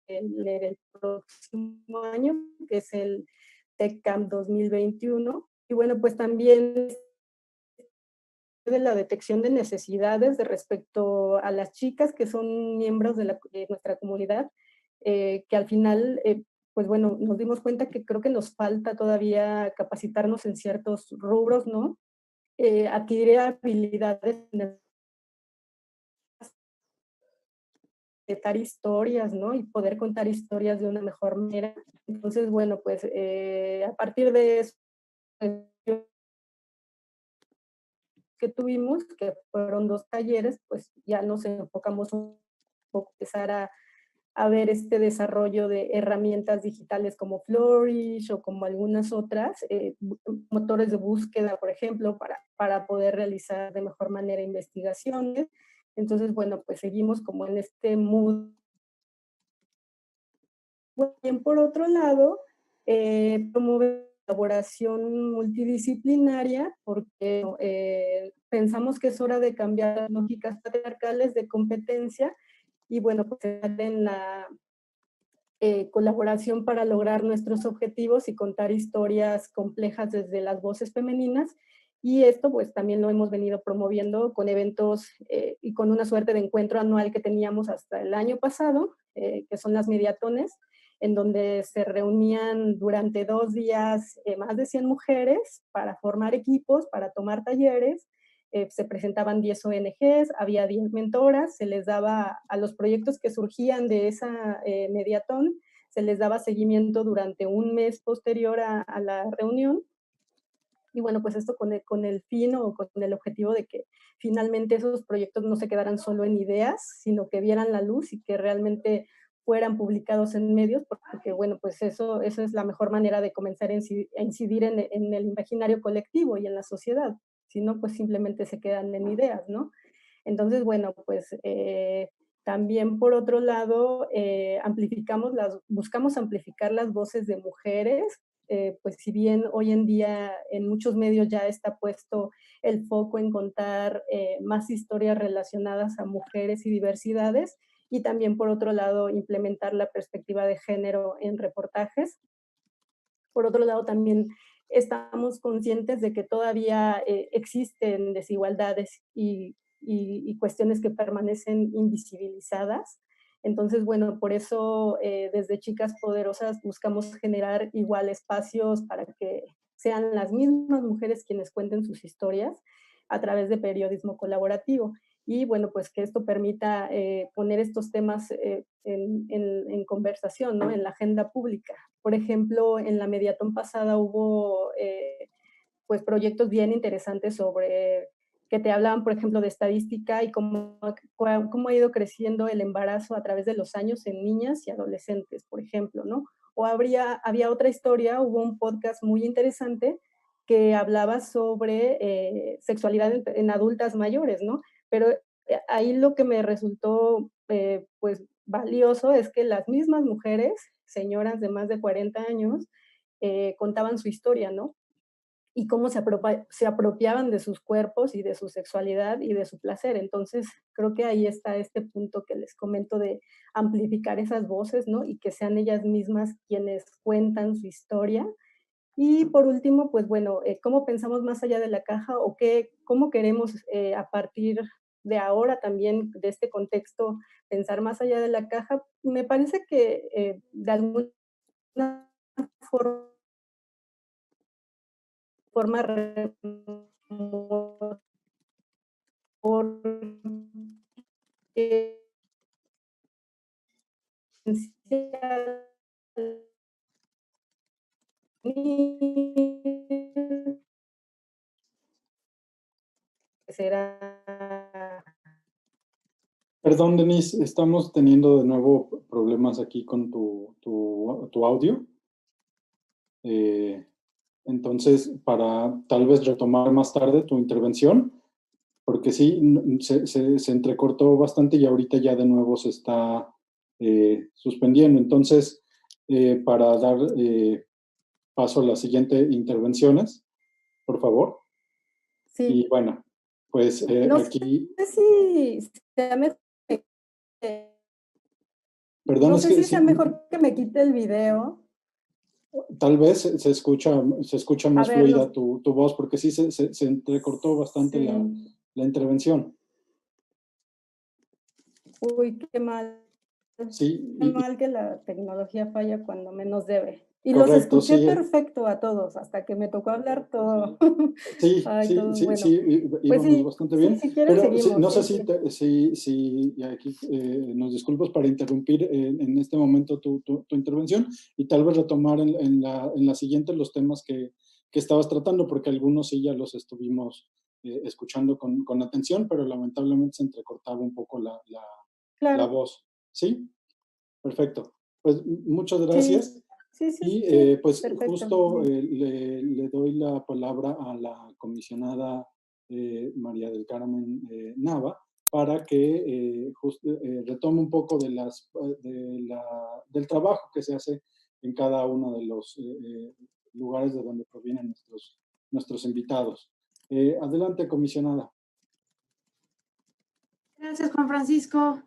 el próximo año, que es el TechCamp 2021. Y bueno, pues también de la detección de necesidades de respecto a las chicas que son miembros de nuestra comunidad, que al final, pues bueno, nos dimos cuenta que creo que nos falta todavía capacitarnos en ciertos rubros, ¿no? Adquirir habilidades contar historias, ¿no? Y poder contar historias de una mejor manera. Entonces, bueno, pues a partir de eso que tuvimos, que fueron 2 talleres, pues ya nos enfocamos un poco, empezar a ver este desarrollo de herramientas digitales como Flourish o como algunas otras, motores de búsqueda, por ejemplo, para poder realizar de mejor manera investigaciones. Entonces, bueno, pues seguimos como en este mood. Bien, por otro lado, promover colaboración multidisciplinaria porque pensamos que es hora de cambiar las lógicas patriarcales de competencia y bueno, pues en la colaboración para lograr nuestros objetivos y contar historias complejas desde las voces femeninas. Y esto pues también lo hemos venido promoviendo con eventos y con una suerte de encuentro anual que teníamos hasta el año pasado, que son las mediatones, en donde se reunían durante 2 días más de 100 mujeres para formar equipos, para tomar talleres. Se presentaban 10 ONGs, había 10 mentoras, se les daba a los proyectos que surgían de esa mediatón, se les daba seguimiento durante un mes posterior a la reunión. Y bueno, pues esto con el fin o con el objetivo de que finalmente esos proyectos no se quedaran solo en ideas, sino que vieran la luz y que realmente fueran publicados en medios, porque bueno, pues eso es la mejor manera de comenzar a incidir en el imaginario colectivo y en la sociedad. Si no, pues simplemente se quedan en ideas, ¿no? Entonces, bueno, pues también por otro lado, buscamos amplificar las voces de mujeres, pues si bien hoy en día en muchos medios ya está puesto el foco en contar más historias relacionadas a mujeres y diversidades, y también por otro lado implementar la perspectiva de género en reportajes. Por otro lado también estamos conscientes de que todavía existen desigualdades y cuestiones que permanecen invisibilizadas. Entonces, bueno, por eso desde Chicas Poderosas buscamos generar igual espacios para que sean las mismas mujeres quienes cuenten sus historias a través de periodismo colaborativo. Y bueno, pues que esto permita poner estos temas en conversación, ¿no? En la agenda pública. Por ejemplo, en la mediatón pasada hubo pues proyectos bien interesantes sobre que te hablaban, por ejemplo, de estadística y cómo ha ido creciendo el embarazo a través de los años en niñas y adolescentes, por ejemplo, ¿no? O había otra historia, hubo un podcast muy interesante que hablaba sobre sexualidad en adultas mayores, ¿no? Pero ahí lo que me resultó pues valioso es que las mismas mujeres, señoras de más de 40 años, contaban su historia, ¿no? Y cómo se apropiaban de sus cuerpos y de su sexualidad y de su placer. Entonces, creo que ahí está este punto que les comento de amplificar esas voces, ¿no? Y que sean ellas mismas quienes cuentan su historia. Y por último, pues bueno, ¿cómo pensamos más allá de la caja o cómo queremos a partir de ahora también, de este contexto, pensar más allá de la caja? Me parece que de alguna forma porque será. Perdón, Denise, estamos teniendo de nuevo problemas aquí con tu audio. Entonces, para tal vez retomar más tarde tu intervención, porque sí, se entrecortó bastante y ahorita ya de nuevo se está suspendiendo. Entonces, para dar paso a las siguientes intervenciones, por favor. Sí. Y bueno, pues no aquí... sé si sea mejor, Perdón, no es sé que si sea mejor que me quite el video. Tal vez se escucha más ver, fluida tu voz, porque sí se entrecortó bastante sí. la intervención. Uy, qué mal. Sí. Es mal que la tecnología falla cuando menos debe. Y Correcto, los escuché sí. perfecto a todos, hasta que me tocó hablar todo. Sí, Ay, sí, todo, sí, bueno. sí, Pues íbamos sí, bastante bien. si quieres Pero seguimos. no sé Sí. si aquí nos disculpas para interrumpir en este momento tu intervención y tal vez retomar en la siguiente los temas que estabas tratando, porque algunos sí ya los estuvimos escuchando con atención, pero lamentablemente se entrecortaba un poco la Claro. voz. ¿Sí? Perfecto. Pues muchas gracias. Sí, Y pues perfecto. justo le doy la palabra a la comisionada María del Carmen Nava para que retome un poco del trabajo que se hace en cada uno de los lugares de donde provienen nuestros invitados. Adelante, comisionada. Gracias, Juan Francisco.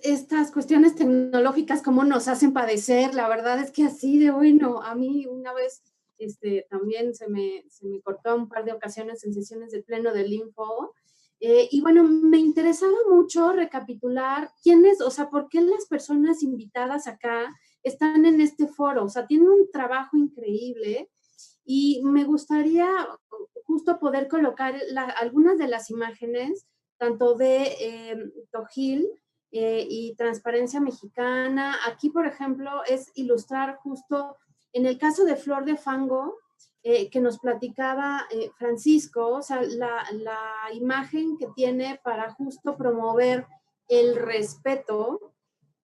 Estas cuestiones tecnológicas, cómo nos hacen padecer, la verdad es que así de bueno, a mí una vez también se me cortó un par de ocasiones en sesiones de pleno del Info, y bueno, me interesaba mucho recapitular quiénes, o sea, por qué las personas invitadas acá están en este foro, o sea, tienen un trabajo increíble, y me gustaría justo poder colocar algunas de las imágenes, tanto de Tojil y Transparencia Mexicana. Aquí, por ejemplo, es ilustrar justo en el caso de Flor de Fango, que nos platicaba Francisco, o sea, la imagen que tiene para justo promover el respeto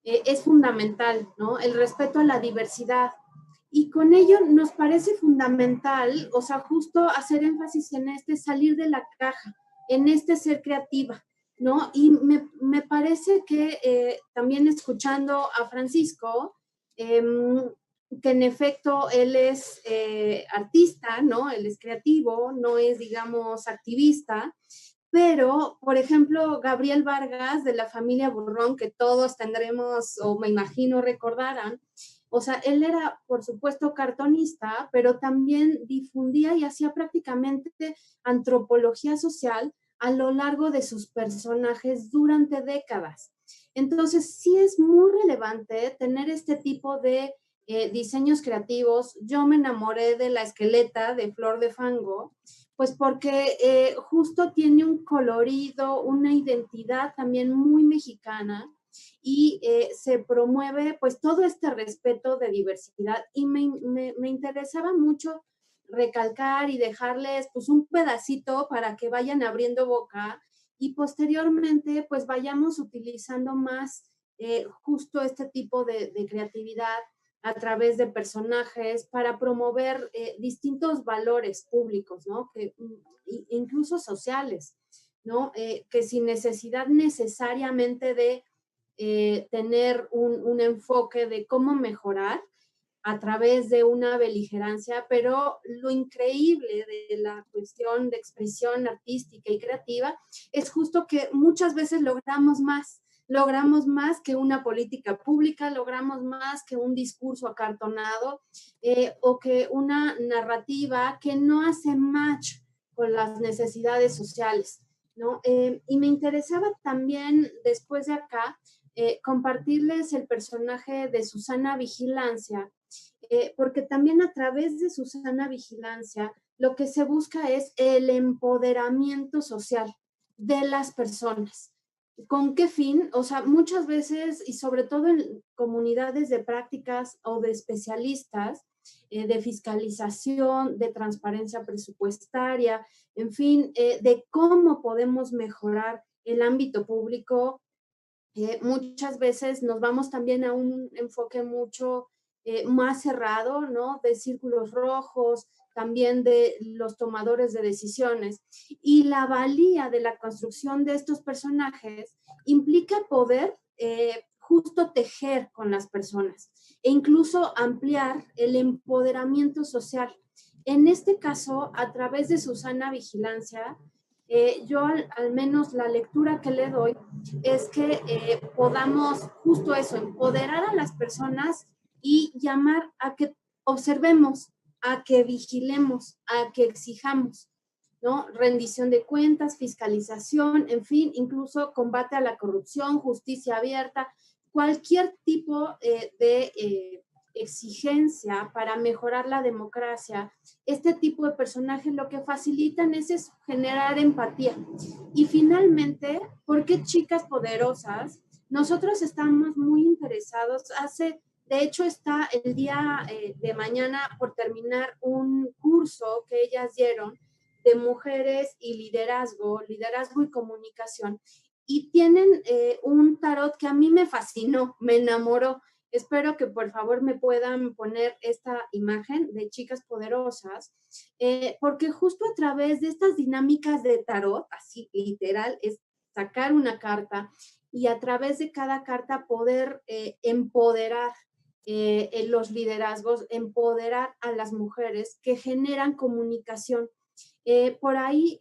es fundamental, ¿no? El respeto a la diversidad. Y con ello nos parece fundamental, o sea, justo hacer énfasis en salir de la caja, en ser creativa, ¿no? Y me parece que también escuchando a Francisco, que en efecto él es artista, ¿no? Él es creativo, no es, digamos, activista, pero, por ejemplo, Gabriel Vargas de la familia Burrón, que todos tendremos, o me imagino recordarán, o sea, él era, por supuesto, cartonista, pero también difundía y hacía prácticamente antropología social a lo largo de sus personajes durante décadas. Entonces, sí es muy relevante tener este tipo de diseños creativos. Yo me enamoré de la esqueleta de Flor de Fango, pues porque justo tiene un colorido, una identidad también muy mexicana, y se promueve pues todo este respeto de diversidad, y me interesaba mucho recalcar y dejarles pues un pedacito para que vayan abriendo boca y posteriormente pues vayamos utilizando más justo este tipo de creatividad a través de personajes para promover distintos valores públicos, ¿no? Que, incluso sociales, ¿no? Que sin necesidad necesariamente de tener un enfoque de cómo mejorar a través de una beligerancia, pero lo increíble de la cuestión de expresión artística y creativa es justo que muchas veces logramos más que una política pública, logramos más que un discurso acartonado o que una narrativa que no hace match con las necesidades sociales, ¿no? Y me interesaba también, después de acá, compartirles el personaje de Susana Vigilancia, porque también a través de Susana Vigilancia lo que se busca es el empoderamiento social de las personas. ¿Con qué fin? O sea, muchas veces, y sobre todo en comunidades de prácticas o de especialistas, de fiscalización, de transparencia presupuestaria, en fin, de cómo podemos mejorar el ámbito público, muchas veces nos vamos también a un enfoque mucho más cerrado, ¿no? De círculos rojos, también de los tomadores de decisiones. Y la valía de la construcción de estos personajes implica poder justo tejer con las personas e incluso ampliar el empoderamiento social. En este caso, a través de Susana Vigilancia, yo al menos la lectura que le doy es que podamos justo eso, empoderar a las personas y llamar a que observemos, a que vigilemos, a que exijamos, ¿no? Rendición de cuentas, fiscalización, en fin, incluso combate a la corrupción, justicia abierta, cualquier tipo de exigencia para mejorar la democracia. Este tipo de personajes lo que facilitan es generar empatía. Y finalmente, ¿por qué Chicas Poderosas? Nosotros estamos muy interesados. De hecho, está el día de mañana por terminar un curso que ellas dieron de mujeres y liderazgo y comunicación. Y tienen un tarot que a mí me fascinó, me enamoró. Espero que por favor me puedan poner esta imagen de Chicas Poderosas, porque justo a través de estas dinámicas de tarot, así literal, es sacar una carta y a través de cada carta poder empoderar en los liderazgos, empoderar a las mujeres que generan comunicación. Por ahí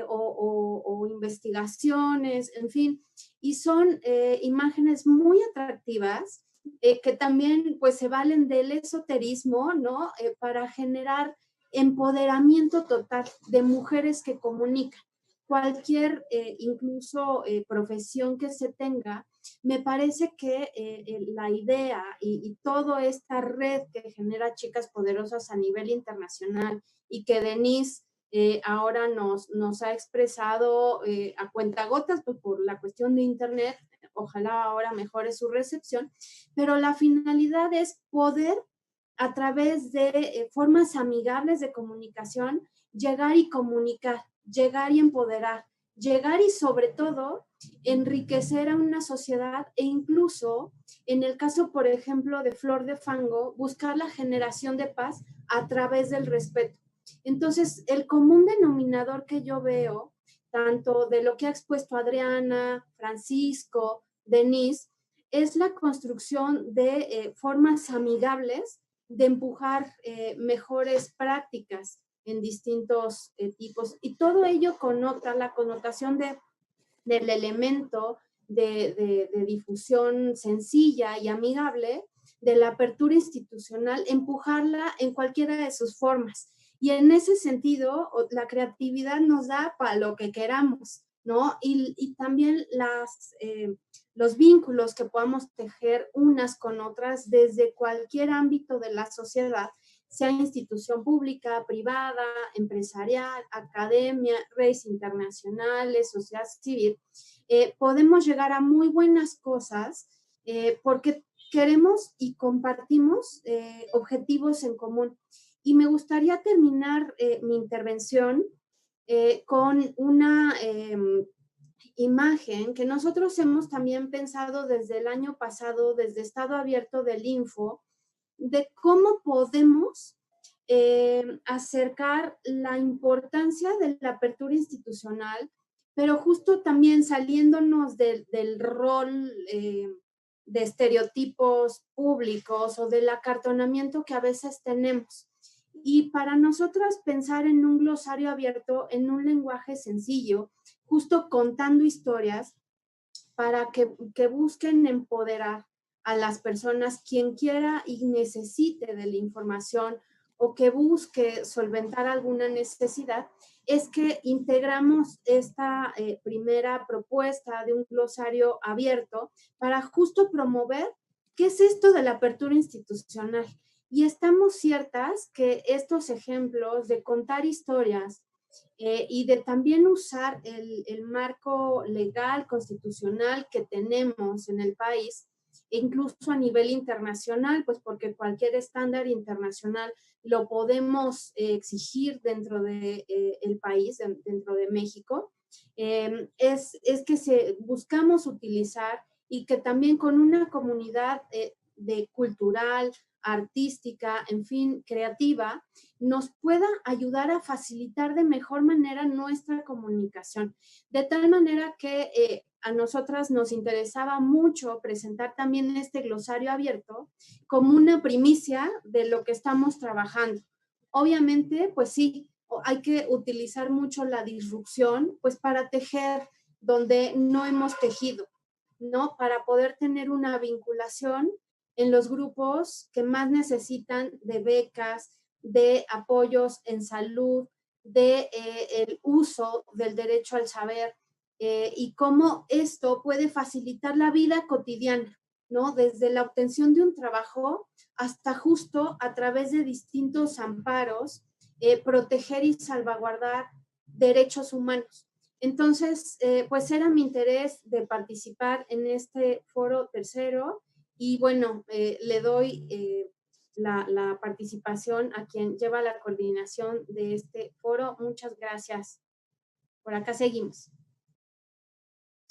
o investigaciones, en fin, y son imágenes muy atractivas que también pues se valen del esoterismo, ¿no? Para generar empoderamiento total de mujeres que comunican. Cualquier incluso profesión que se tenga, me parece que la idea y toda esta red que genera Chicas Poderosas a nivel internacional y que Denise ahora nos ha expresado a cuentagotas pues, por la cuestión de internet, ojalá ahora mejore su recepción, pero la finalidad es poder a través de formas amigables de comunicación llegar y comunicar, llegar y empoderar, llegar y sobre todo enriquecer a una sociedad e incluso en el caso por ejemplo de Flor de Fango, buscar la generación de paz a través del respeto. Entonces, el común denominador que yo veo, tanto de lo que ha expuesto Adriana, Francisco, Denise, es la construcción de formas amigables de empujar mejores prácticas en distintos tipos. Y todo ello connota la connotación del elemento de difusión sencilla y amigable, de la apertura institucional, empujarla en cualquiera de sus formas. Y en ese sentido, la creatividad nos da para lo que queramos, ¿no? Y también los vínculos que podamos tejer unas con otras desde cualquier ámbito de la sociedad, sea institución pública, privada, empresarial, academia, redes internacionales, sociedad civil, podemos llegar a muy buenas cosas porque queremos y compartimos objetivos en común. Y me gustaría terminar mi intervención con una imagen que nosotros hemos también pensado desde el año pasado, desde Estado Abierto del Info, de cómo podemos acercar la importancia de la apertura institucional, pero justo también saliéndonos del rol de estereotipos públicos o del acartonamiento que a veces tenemos. Y para nosotras pensar en un glosario abierto, en un lenguaje sencillo, justo contando historias para que busquen empoderar a las personas, quien quiera y necesite de la información o que busque solventar alguna necesidad, es que integramos esta primera propuesta de un glosario abierto para justo promover qué es esto de la apertura institucional. Y estamos ciertas que estos ejemplos de contar historias y de también usar el marco legal constitucional que tenemos en el país, incluso a nivel internacional, pues porque cualquier estándar internacional lo podemos exigir dentro del país, dentro de México, es que buscamos utilizar y que también con una comunidad de cultural, artística, en fin, creativa, nos pueda ayudar a facilitar de mejor manera nuestra comunicación. De tal manera que a nosotras nos interesaba mucho presentar también este glosario abierto como una primicia de lo que estamos trabajando. Obviamente, pues sí, hay que utilizar mucho la disrupción, pues para tejer donde no hemos tejido, ¿no? Para poder tener una vinculación en los grupos que más necesitan de becas, de apoyos en salud, el uso del derecho al saber y cómo esto puede facilitar la vida cotidiana, ¿no? Desde la obtención de un trabajo hasta justo a través de distintos amparos, proteger y salvaguardar derechos humanos. Entonces, pues era mi interés de participar en este foro tercero y bueno, le doy la participación a quien lleva la coordinación de este foro. Muchas gracias. Por acá seguimos.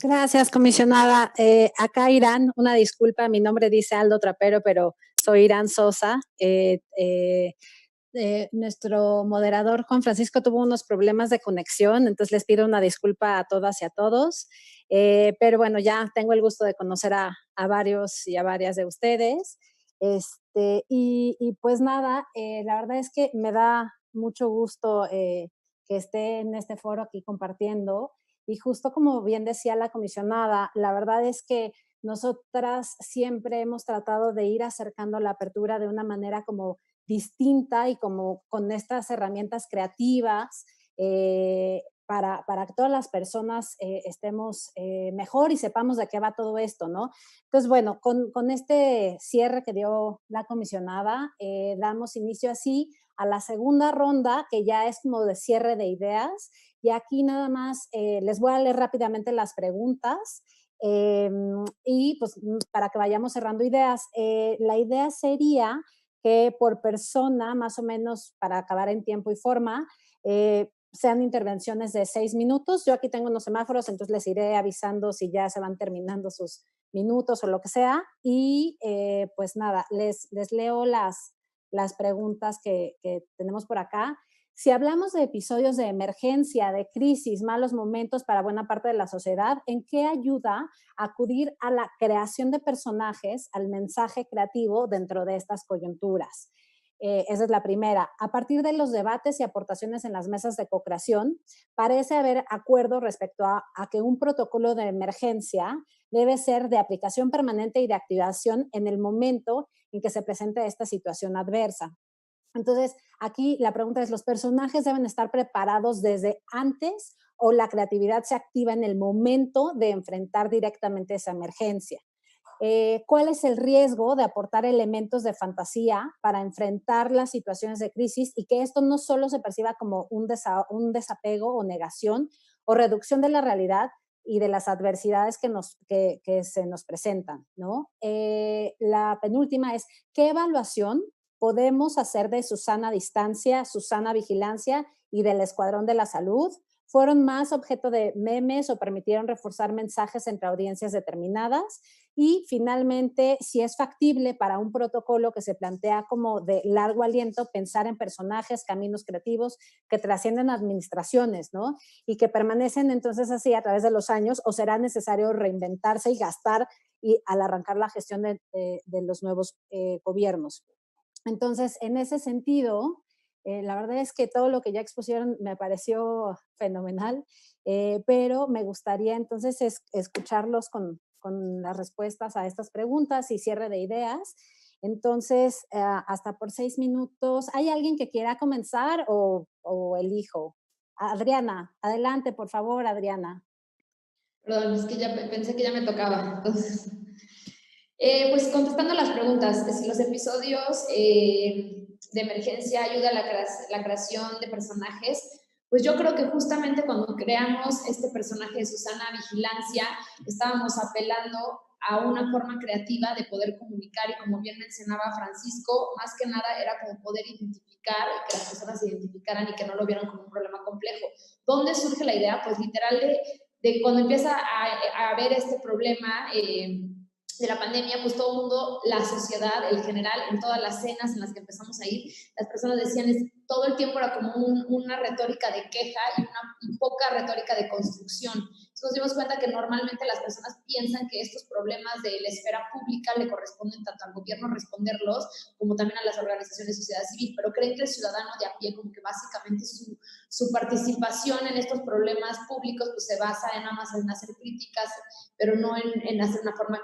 Gracias, comisionada. Acá Irán, una disculpa, mi nombre dice Aldo Trapero, pero soy Irán Sosa. Nuestro moderador Juan Francisco tuvo unos problemas de conexión, entonces les pido una disculpa a todas y a todos. Pero bueno, ya tengo el gusto de conocer a varios y a varias de ustedes. Y pues nada, la verdad es que me da mucho gusto que esté en este foro aquí compartiendo. Y justo como bien decía la comisionada, la verdad es que nosotras siempre hemos tratado de ir acercando la apertura de una manera como distinta y como con estas herramientas creativas para que todas las personas estemos mejor y sepamos de qué va todo esto, ¿no? Entonces, bueno, con este cierre que dio la comisionada, damos inicio así a la segunda ronda, que ya es como de cierre de ideas. Y aquí nada más les voy a leer rápidamente las preguntas y pues para que vayamos cerrando ideas. La idea sería que por persona, más o menos para acabar en tiempo y forma, sean intervenciones de 6 minutos. Yo aquí tengo unos semáforos, entonces les iré avisando si ya se van terminando sus minutos o lo que sea. Y pues nada, les leo las preguntas que tenemos por acá. Si hablamos de episodios de emergencia, de crisis, malos momentos para buena parte de la sociedad, ¿en qué ayuda acudir a la creación de personajes, al mensaje creativo dentro de estas coyunturas? Esa es la primera. A partir de los debates y aportaciones en las mesas de co-creación, parece haber acuerdo respecto a que un protocolo de emergencia debe ser de aplicación permanente y de activación en el momento en que se presente esta situación adversa. Entonces, aquí la pregunta es, ¿los personajes deben estar preparados desde antes o la creatividad se activa en el momento de enfrentar directamente esa emergencia? ¿Cuál es el riesgo de aportar elementos de fantasía para enfrentar las situaciones de crisis y que esto no solo se perciba como un desapego o negación o reducción de la realidad y de las adversidades que se nos presentan, ¿no? La penúltima es, ¿qué evaluación podemos hacer de su sana distancia, su sana vigilancia y del escuadrón de la salud? ¿Fueron más objeto de memes o permitieron reforzar mensajes entre audiencias determinadas? Y finalmente, si es factible para un protocolo que se plantea como de largo aliento, pensar en personajes, caminos creativos que trascienden administraciones, ¿no? Y que permanecen entonces así a través de los años, o será necesario reinventarse y gastar al arrancar la gestión de los nuevos gobiernos. Entonces, en ese sentido, la verdad es que todo lo que ya expusieron me pareció fenomenal, pero me gustaría entonces escucharlos con las respuestas a estas preguntas y cierre de ideas. Entonces, hasta por 6 minutos. ¿Hay alguien que quiera comenzar o elijo? Adriana, adelante, por favor, Adriana. Perdón, es que ya pensé que ya me tocaba. Entonces, pues contestando las preguntas, si los episodios de emergencia ayudan a la creación de personajes, pues yo creo que justamente cuando creamos este personaje de Susana Vigilancia, estábamos apelando a una forma creativa de poder comunicar y como bien mencionaba Francisco, más que nada era como poder identificar, que las personas se identificaran y que no lo vieran como un problema complejo. ¿Dónde surge la idea? Pues literal de cuando empieza a haber este problema de la pandemia, pues todo el mundo, la sociedad, el general, en todas las cenas en las que empezamos a ir, las personas decían, todo el tiempo era como una retórica de queja y poca retórica de construcción. Entonces nos dimos cuenta que normalmente las personas piensan que estos problemas de la esfera pública le corresponden tanto al gobierno responderlos como también a las organizaciones de sociedad civil, pero creen que el ciudadano de a pie como que básicamente su participación en estos problemas públicos pues se basa en nada más en hacer críticas, pero no en hacer una forma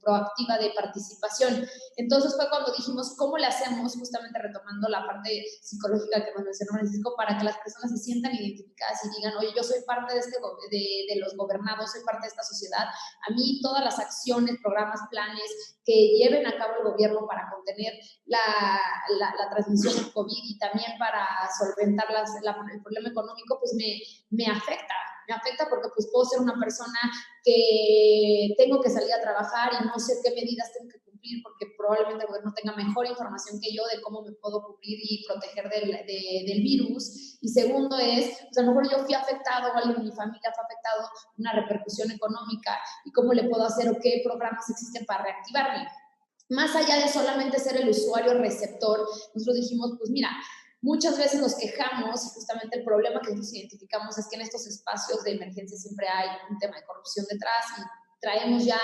proactiva de participación. Entonces fue cuando dijimos, ¿cómo le hacemos? Justamente retomando la parte psicológica que nos mencionó Francisco, para que las personas se sientan identificadas y digan, oye, yo soy parte de los gobernados, soy parte de esta sociedad. A mí todas las acciones, programas, planes que lleven a cabo el gobierno para contener la transmisión del COVID y también para solventar el problema económico, pues me afecta. Me afecta porque pues puedo ser una persona que tengo que salir a trabajar y no sé qué medidas tengo que cumplir porque probablemente el gobierno tenga mejor información que yo de cómo me puedo cubrir y proteger del virus. Y segundo es, pues a lo mejor yo fui afectado o alguien de mi familia fue afectado, una repercusión económica y cómo le puedo hacer o qué programas existen para reactivarme. Más allá de solamente ser el usuario receptor, nosotros dijimos, pues mira, muchas veces nos quejamos y justamente el problema que nosotros identificamos es que en estos espacios de emergencia siempre hay un tema de corrupción detrás y traemos ya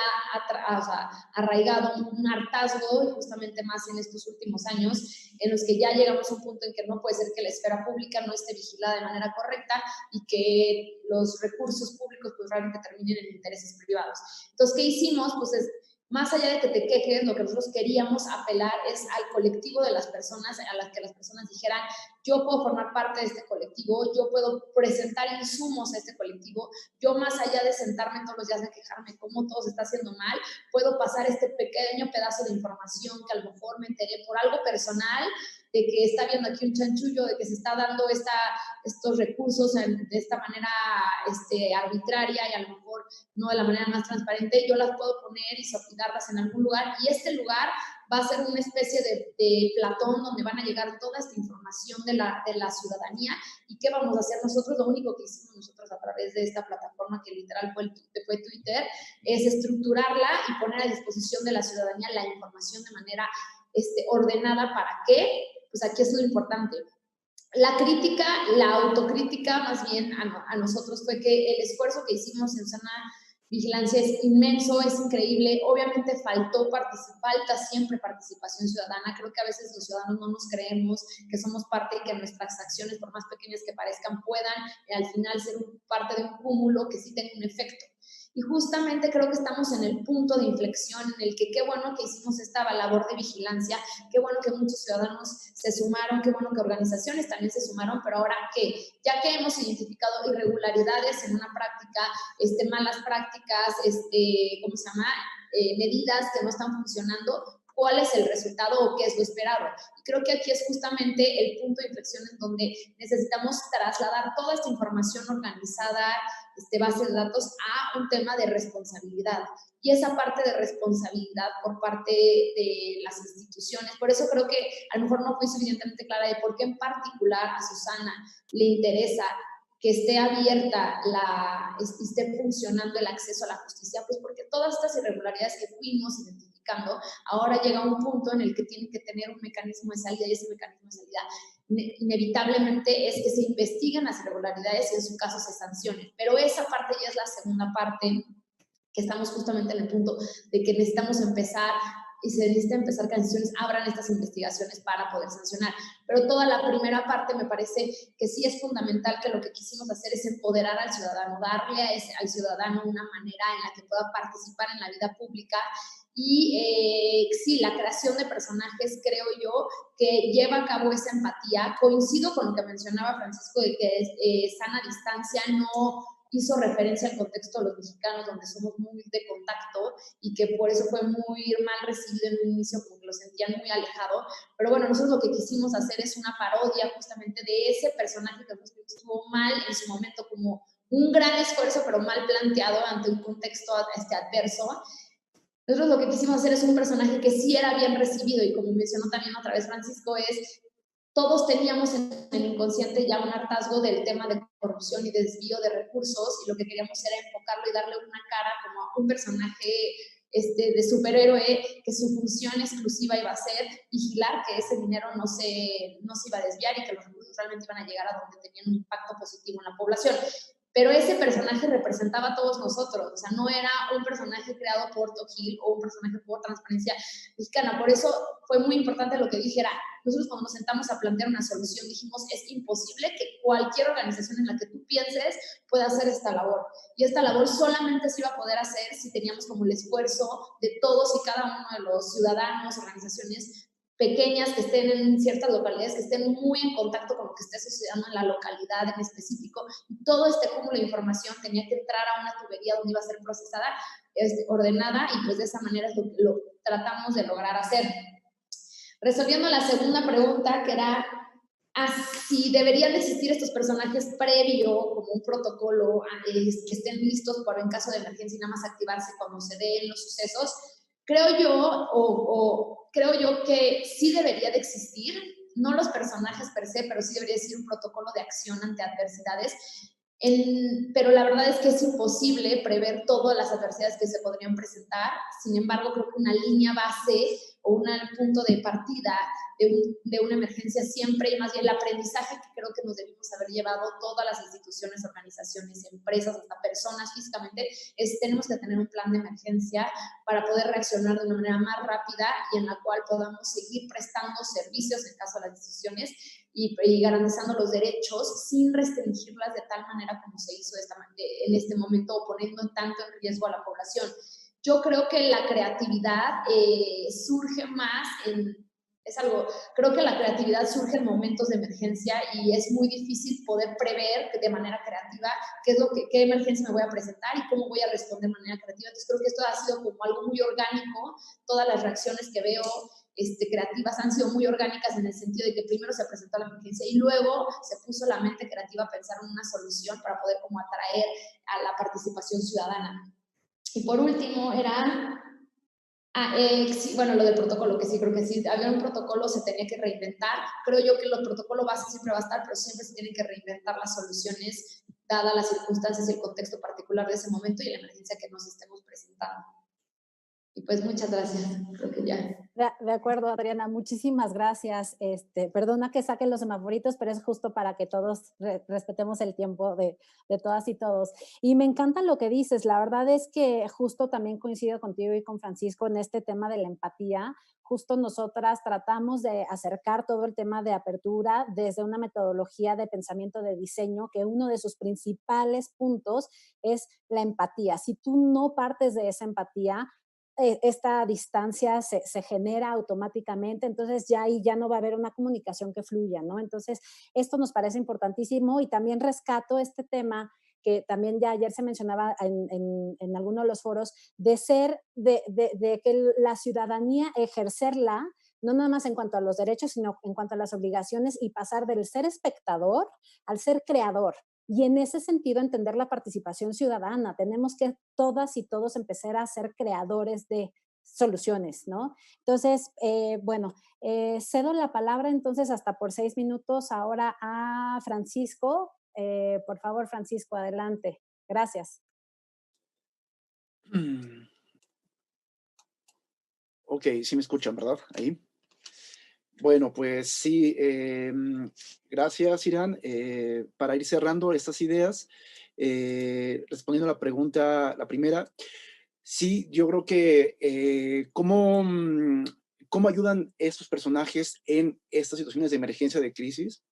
arraigado un hartazgo y justamente más en estos últimos años en los que ya llegamos a un punto en que no puede ser que la esfera pública no esté vigilada de manera correcta y que los recursos públicos pues realmente terminen en intereses privados. Entonces, ¿qué hicimos? Pues es, más allá de que te quejes, lo que nosotros queríamos apelar es al colectivo de las personas, a las que las personas dijeran, yo puedo formar parte de este colectivo, yo puedo presentar insumos a este colectivo, yo más allá de sentarme todos los días a quejarme cómo todo se está haciendo mal, puedo pasar este pequeño pedazo de información que a lo mejor me enteré por algo personal, de que está viendo aquí un chanchullo, de que se está dando estos recursos de esta manera arbitraria y a lo mejor no de la manera más transparente, yo las puedo poner y darlas en algún lugar y este lugar va a ser una especie de platón donde van a llegar toda esta información de la ciudadanía. ¿Y qué vamos a hacer nosotros? Lo único que hicimos nosotros a través de esta plataforma que literal fue Twitter es estructurarla y poner a disposición de la ciudadanía la información de manera ordenada. ¿Para qué? Pues aquí es lo importante. La crítica, la autocrítica más bien a nosotros fue que el esfuerzo que hicimos en Sana Vigilancia es inmenso, es increíble. Obviamente falta siempre participación ciudadana. Creo que a veces los ciudadanos no nos creemos que somos parte y que nuestras acciones, por más pequeñas que parezcan, puedan al final ser parte de un cúmulo que sí tenga un efecto. Y justamente creo que estamos en el punto de inflexión en el que qué bueno que hicimos esta labor de vigilancia, qué bueno que muchos ciudadanos se sumaron, qué bueno que organizaciones también se sumaron, pero ahora que ya que hemos identificado irregularidades en una práctica, malas prácticas, medidas que no están funcionando, ¿cuál es el resultado o qué es lo esperado? Y creo que aquí es justamente el punto de inflexión en donde necesitamos trasladar toda esta información organizada, base de datos, a un tema de responsabilidad. Y esa parte de responsabilidad por parte de las instituciones, por eso creo que a lo mejor no fui suficientemente clara de por qué en particular a Susana le interesa que esté abierta, esté funcionando el acceso a la justicia, pues porque todas estas irregularidades que fuimos identificando, ahora llega un punto en el que tienen que tener un mecanismo de salida y ese mecanismo de salida inevitablemente es que se investiguen las irregularidades y en su caso se sancionen. Pero esa parte ya es la segunda parte que estamos justamente en el punto de que necesitamos empezar y se necesita empezar que las instituciones abran estas investigaciones para poder sancionar. Pero toda la primera parte me parece que sí es fundamental, que lo que quisimos hacer es empoderar al ciudadano, darle al ciudadano una manera en la que pueda participar en la vida pública. Y sí, la creación de personajes, creo yo, que lleva a cabo esa empatía. Coincido con lo que mencionaba Francisco de que Sana Distancia no hizo referencia al contexto de los mexicanos, donde somos muy de contacto y que por eso fue muy mal recibido en un inicio, porque lo sentían muy alejado. Pero bueno, nosotros lo que quisimos hacer es una parodia justamente de ese personaje que estuvo mal en su momento, como un gran esfuerzo, pero mal planteado ante un contexto adverso. Nosotros lo que quisimos hacer es un personaje que sí era bien recibido y como mencionó también otra vez Francisco, todos teníamos en el inconsciente ya un hartazgo del tema de corrupción y desvío de recursos y lo que queríamos era enfocarlo y darle una cara como a un personaje de superhéroe que su función exclusiva iba a ser vigilar que ese dinero no se iba a desviar y que los recursos realmente iban a llegar a donde tenían un impacto positivo en la población. pero ese personaje representaba a todos nosotros, o sea, no era un personaje creado por Togil o un personaje por Transparencia Mexicana. Por eso fue muy importante lo que dijera. Nosotros cuando nos sentamos a plantear una solución dijimos, es imposible que cualquier organización en la que tú pienses pueda hacer esta labor. Y esta labor solamente se iba a poder hacer si teníamos como el esfuerzo de todos y cada uno de los ciudadanos, organizaciones pequeñas que estén en ciertas localidades, que estén muy en contacto con lo que esté sucediendo en la localidad en específico. Y todo este cúmulo de información tenía que entrar a una tubería donde iba a ser procesada, ordenada, y pues de esa manera es lo tratamos de lograr hacer. Resolviendo la segunda pregunta, que era si deberían de existir estos personajes previo, como un protocolo, que estén listos para en caso de emergencia y nada más activarse cuando se den los sucesos. Creo yo que sí debería de existir, no los personajes per se, pero sí debería existir un protocolo de acción ante adversidades. Pero la verdad es que es imposible prever todas las adversidades que se podrían presentar. Sin embargo, creo que una línea base o un punto de partida de una emergencia siempre, y más bien el aprendizaje que creo que nos debimos haber llevado todas las instituciones, organizaciones, empresas, hasta personas físicamente, tenemos que tener un plan de emergencia para poder reaccionar de una manera más rápida y en la cual podamos seguir prestando servicios en caso de las decisiones y garantizando los derechos sin restringirlas de tal manera como se hizo en este momento, poniendo tanto en riesgo a la población. Yo creo que la creatividad surge más creo que la creatividad surge en momentos de emergencia y es muy difícil poder prever de manera creativa qué emergencia me voy a presentar y cómo voy a responder de manera creativa. Entonces creo que esto ha sido como algo muy orgánico. Todas las reacciones que veo creativas han sido muy orgánicas en el sentido de que primero se presentó la emergencia y luego se puso la mente creativa a pensar en una solución para poder como atraer a la participación ciudadana. Y por último era... sí, bueno, lo del protocolo, que sí, creo que sí, había un protocolo, se tenía que reinventar. Creo yo que el protocolo base siempre va a estar, pero siempre se tienen que reinventar las soluciones, dadas las circunstancias y el contexto particular de ese momento y la emergencia que nos estemos presentando. Y pues muchas gracias, creo que ya. De acuerdo, Adriana, muchísimas gracias. Perdona que saque los semaforitos, pero es justo para que todos respetemos el tiempo de todas y todos. Y me encanta lo que dices. La verdad es que justo también coincido contigo y con Francisco en este tema de la empatía. Justo nosotras tratamos de acercar todo el tema de apertura desde una metodología de pensamiento de diseño, que uno de sus principales puntos es la empatía. Si tú no partes de esa empatía, esta distancia se genera automáticamente, entonces ya ahí ya no va a haber una comunicación que fluya, ¿no? Entonces, esto nos parece importantísimo y también rescato este tema que también ya ayer se mencionaba en alguno de los foros, de que la ciudadanía ejercerla, no nada más en cuanto a los derechos, sino en cuanto a las obligaciones y pasar del ser espectador al ser creador. Y en ese sentido, entender la participación ciudadana. Tenemos que todas y todos empezar a ser creadores de soluciones, ¿no? Entonces, cedo la palabra entonces hasta por 6 minutos ahora a Francisco. Por favor, Francisco, adelante. Gracias. Ok, sí me escuchan, ¿verdad? Ahí. Bueno, pues sí, gracias, Irán. Para ir cerrando estas ideas, respondiendo a la pregunta, la primera, sí, yo creo que ¿cómo ayudan estos personajes en estas situaciones de emergencia, de crisis?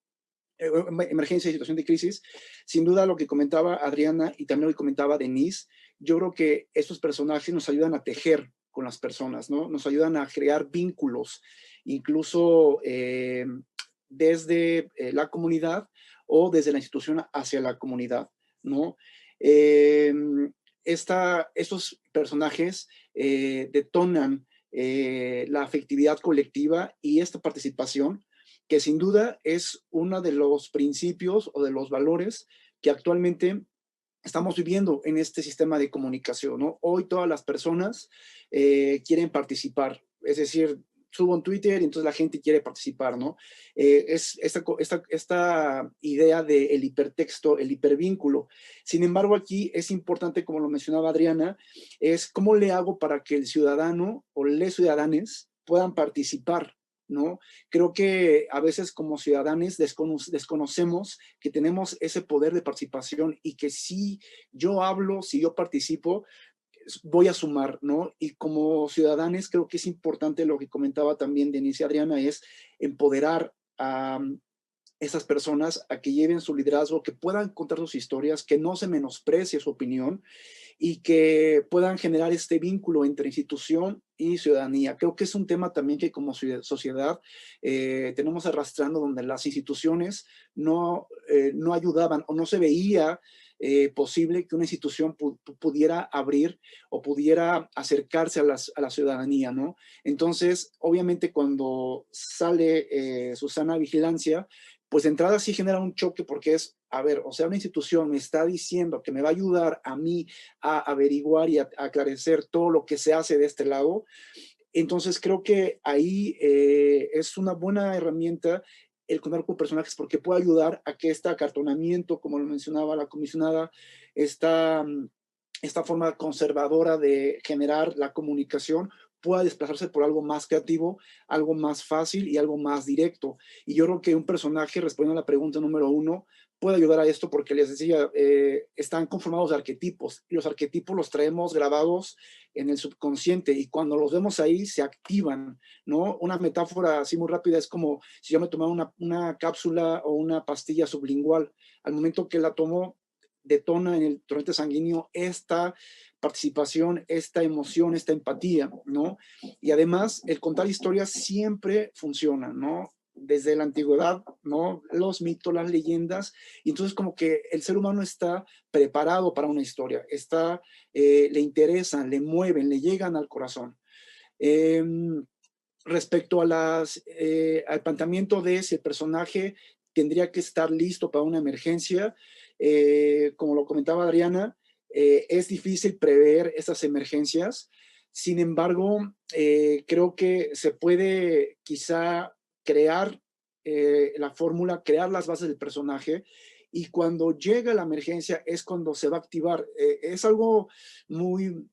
Emergencia y situación de crisis, sin duda lo que comentaba Adriana y también lo que comentaba Denise, yo creo que estos personajes nos ayudan a tejer con las personas, ¿no? Nos ayudan a crear vínculos, incluso desde la comunidad o desde la institución hacia la comunidad, ¿no? Estos personajes detonan la afectividad colectiva y esta participación, que sin duda es uno de los principios o de los valores que actualmente estamos viviendo en este sistema de comunicación, ¿no? Hoy todas las personas quieren participar, es decir, subo en Twitter y entonces la gente quiere participar, ¿no? Es esta idea del hipertexto, el hipervínculo. Sin embargo, aquí es importante, como lo mencionaba Adriana, es cómo le hago para que el ciudadano o les ciudadanes puedan participar ¿no? Creo que a veces como ciudadanos desconocemos que tenemos ese poder de participación y que si yo hablo, si yo participo, voy a sumar, ¿no? Y como ciudadanos creo que es importante lo que comentaba también Denise y Adriana, es empoderar a esas personas a que lleven su liderazgo, que puedan contar sus historias, que no se menosprecie su opinión y que puedan generar este vínculo entre institución y ciudadanía. Creo que es un tema también que como sociedad tenemos arrastrando, donde las instituciones no ayudaban o no se veía posible que una institución pudiera abrir o pudiera acercarse a la ciudadanía, ¿no? Entonces, obviamente cuando sale Susana Vigilancia, pues de entrada sí genera un choque porque es, a ver, o sea, una institución me está diciendo que me va a ayudar a mí a averiguar y a aclarecer todo lo que se hace de este lado. Entonces creo que ahí es una buena herramienta el contar con personajes porque puede ayudar a que este acartonamiento, como lo mencionaba la comisionada, esta forma conservadora de generar la comunicación pueda desplazarse por algo más creativo, algo más fácil y algo más directo. Y yo creo que un personaje, respondiendo a la pregunta número 1, puede ayudar a esto porque les decía, están conformados de arquetipos y los arquetipos los traemos grabados en el subconsciente y cuando los vemos ahí se activan, ¿no? Una metáfora así muy rápida es como si yo me tomara una cápsula o una pastilla sublingual. Al momento que la tomo, detona en el torrente sanguíneo esta participación, esta emoción, esta empatía, ¿no? Y además, el contar historias siempre funciona, ¿no? Desde la antigüedad, ¿no? Los mitos, las leyendas, y entonces como que el ser humano está preparado para una historia, le interesan, le mueven, le llegan al corazón. Respecto a al planteamiento de si el personaje tendría que estar listo para una emergencia, como lo comentaba Adriana, es difícil prever estas emergencias. Sin embargo, creo que se puede quizá crear la fórmula, crear las bases del personaje y cuando llega la emergencia es cuando se va a activar. Es algo muy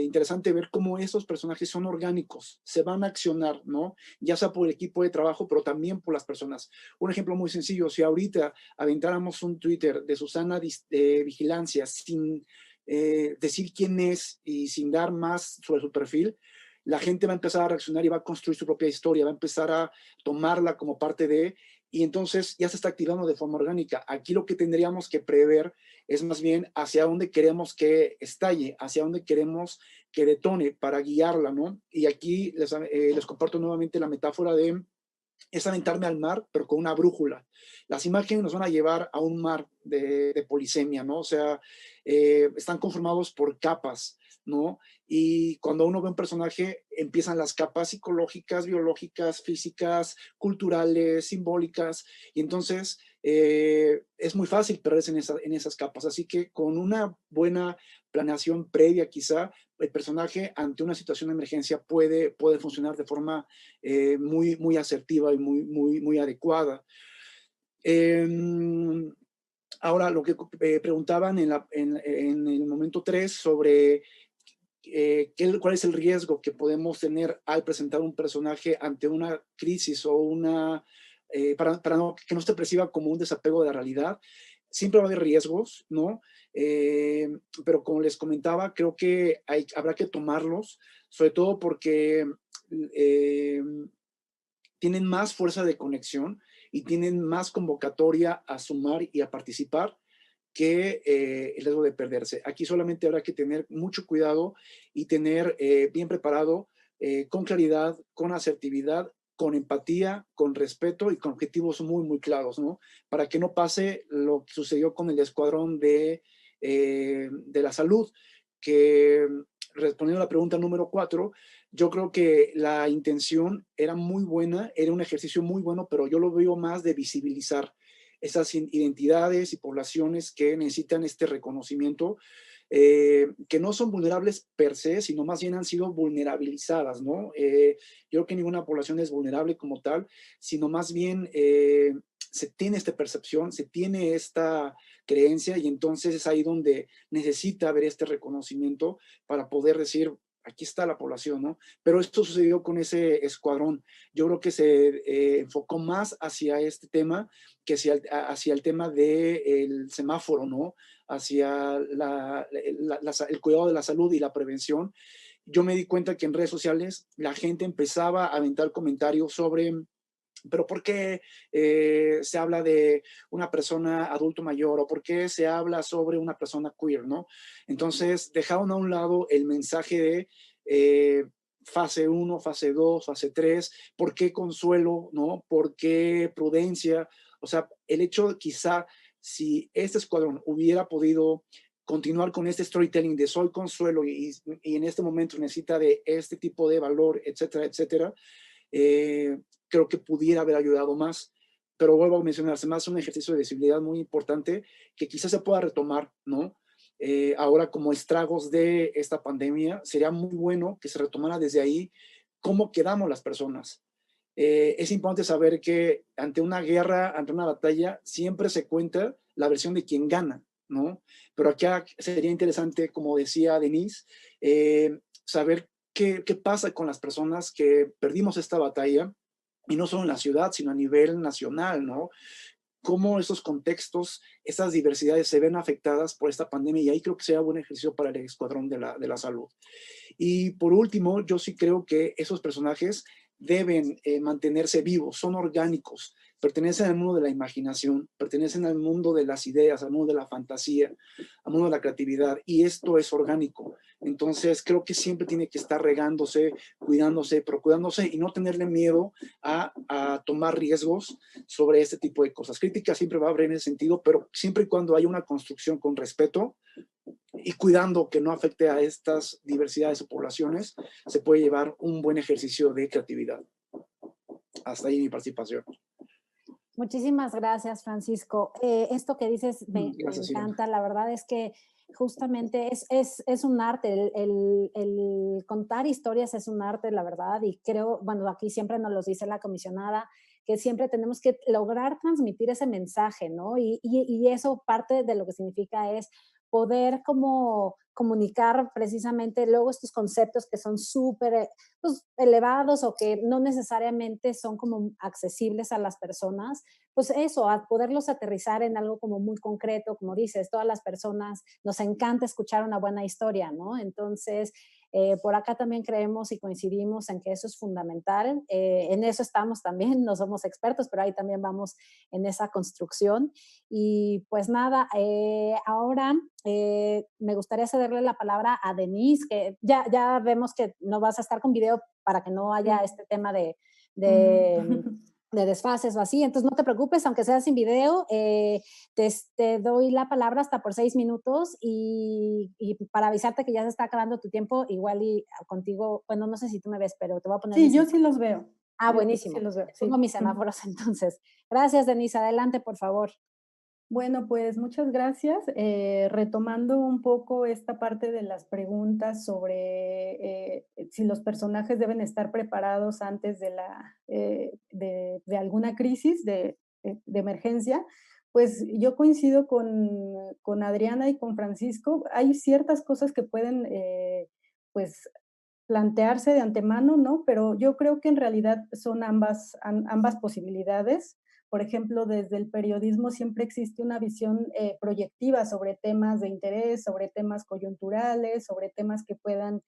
interesante ver cómo esos personajes son orgánicos, se van a accionar, ¿no? Ya sea por el equipo de trabajo, pero también por las personas. Un ejemplo muy sencillo, si ahorita aventáramos un Twitter de Susana Vigilancia sin decir quién es y sin dar más sobre su perfil, la gente va a empezar a reaccionar y va a construir su propia historia, va a empezar a tomarla como parte de, y entonces ya se está activando de forma orgánica. Aquí lo que tendríamos que prever es más bien hacia dónde queremos que estalle, hacia dónde queremos que detone para guiarla, ¿no? Y aquí les comparto nuevamente la metáfora de es aventarme al mar, pero con una brújula. Las imágenes nos van a llevar a un mar de polisemia, ¿no? O sea, están conformados por capas, ¿no? Y cuando uno ve un personaje, empiezan las capas psicológicas, biológicas, físicas, culturales, simbólicas, y entonces es muy fácil perderse en esas capas. Así que con una buena planeación previa, quizá, el personaje ante una situación de emergencia puede funcionar de forma muy, muy asertiva y muy, muy, muy adecuada. Ahora, lo que preguntaban en el momento 3 sobre cuál es el riesgo que podemos tener al presentar un personaje ante una crisis o para que no se perciba como un desapego de la realidad. Siempre va a haber riesgos, ¿no? Pero como les comentaba, creo que habrá que tomarlos, sobre todo porque tienen más fuerza de conexión y tienen más convocatoria a sumar y a participar que el riesgo de perderse. Aquí solamente habrá que tener mucho cuidado y tener bien preparado, con claridad, con asertividad, con empatía, con respeto y con objetivos muy, muy claros, ¿no? Para que no pase lo que sucedió con el escuadrón de la salud, que respondiendo a la pregunta número 4, yo creo que la intención era muy buena, era un ejercicio muy bueno, pero yo lo veo más de visibilizar esas identidades y poblaciones que necesitan este reconocimiento, que no son vulnerables per se, sino más bien han sido vulnerabilizadas, ¿no? Yo creo que ninguna población es vulnerable como tal, sino más bien se tiene esta percepción, se tiene esta creencia y entonces es ahí donde necesita haber este reconocimiento para poder decir, aquí está la población, ¿no? Pero esto sucedió con ese escuadrón. Yo creo que se enfocó más hacia este tema que hacia el tema del semáforo, ¿no? Hacia el cuidado de la salud y la prevención. Yo me di cuenta que en redes sociales la gente empezaba a aventar comentarios sobre, pero ¿por qué se habla de una persona adulto mayor o por qué se habla sobre una persona queer, ¿no? Entonces dejaron a un lado el mensaje de fase 1, fase 2, fase 3, ¿por qué consuelo, no? ¿Por qué prudencia? O sea, el hecho quizá si este escuadrón hubiera podido continuar con este storytelling de soy consuelo y en este momento necesita de este tipo de valor, etcétera, etcétera, creo que pudiera haber ayudado más, pero vuelvo a mencionar, se me hace un ejercicio de visibilidad muy importante que quizás se pueda retomar, ¿no? Ahora como estragos de esta pandemia, sería muy bueno que se retomara desde ahí cómo quedamos las personas. Es importante saber que ante una guerra, ante una batalla, siempre se cuenta la versión de quien gana, ¿no? Pero acá sería interesante, como decía Denise, saber qué pasa con las personas que perdimos esta batalla, y no solo en la ciudad, sino a nivel nacional, ¿no? Cómo esos contextos, esas diversidades se ven afectadas por esta pandemia, y ahí creo que sería buen ejercicio para el Escuadrón de la Salud. Y por último, yo sí creo que esos personajes deben mantenerse vivos, son orgánicos, pertenecen al mundo de la imaginación, pertenecen al mundo de las ideas, al mundo de la fantasía, al mundo de la creatividad, y esto es orgánico. Entonces creo que siempre tiene que estar regándose, cuidándose, procurándose y no tenerle miedo a tomar riesgos sobre este tipo de cosas. Crítica siempre va a haber en ese sentido, pero siempre y cuando haya una construcción con respeto y cuidando que no afecte a estas diversidades o poblaciones, se puede llevar un buen ejercicio de creatividad. Hasta ahí mi participación. Muchísimas gracias, Francisco. Esto que dices me encanta. La verdad es que justamente es un arte. El contar historias es un arte, la verdad. Y creo, bueno, aquí siempre nos lo dice la comisionada, que siempre tenemos que lograr transmitir ese mensaje, ¿no? Y eso parte de lo que significa es poder como comunicar precisamente luego estos conceptos que son súper pues, elevados o que no necesariamente son como accesibles a las personas, pues eso, a poderlos aterrizar en algo como muy concreto, como dices, todas las personas nos encanta escuchar una buena historia, ¿no? Entonces, por acá también creemos y coincidimos en que eso es fundamental. En eso estamos también, no somos expertos, pero ahí también vamos en esa construcción. Y pues nada, ahora me gustaría cederle la palabra a Denise, que ya vemos que no vas a estar con video para que no haya este tema de desfases o así, entonces no te preocupes, aunque sea sin video, te doy la palabra hasta por 6 minutos y para avisarte que ya se está acabando tu tiempo, igual y contigo, bueno, no sé si tú me ves, pero te voy a poner... Sí, yo sí los veo. Ah, buenísimo. Sí los veo, sí. Pongo mis semáforos entonces. Gracias, Denise, adelante, por favor. Bueno, pues muchas gracias. Retomando un poco esta parte de las preguntas sobre si los personajes deben estar preparados antes de alguna crisis de emergencia, pues yo coincido con Adriana y con Francisco. Hay ciertas cosas que pueden pues plantearse de antemano, ¿no? Pero yo creo que en realidad son ambas posibilidades. Por ejemplo, desde el periodismo siempre existe una visión proyectiva sobre temas de interés, sobre temas coyunturales, sobre temas que puedan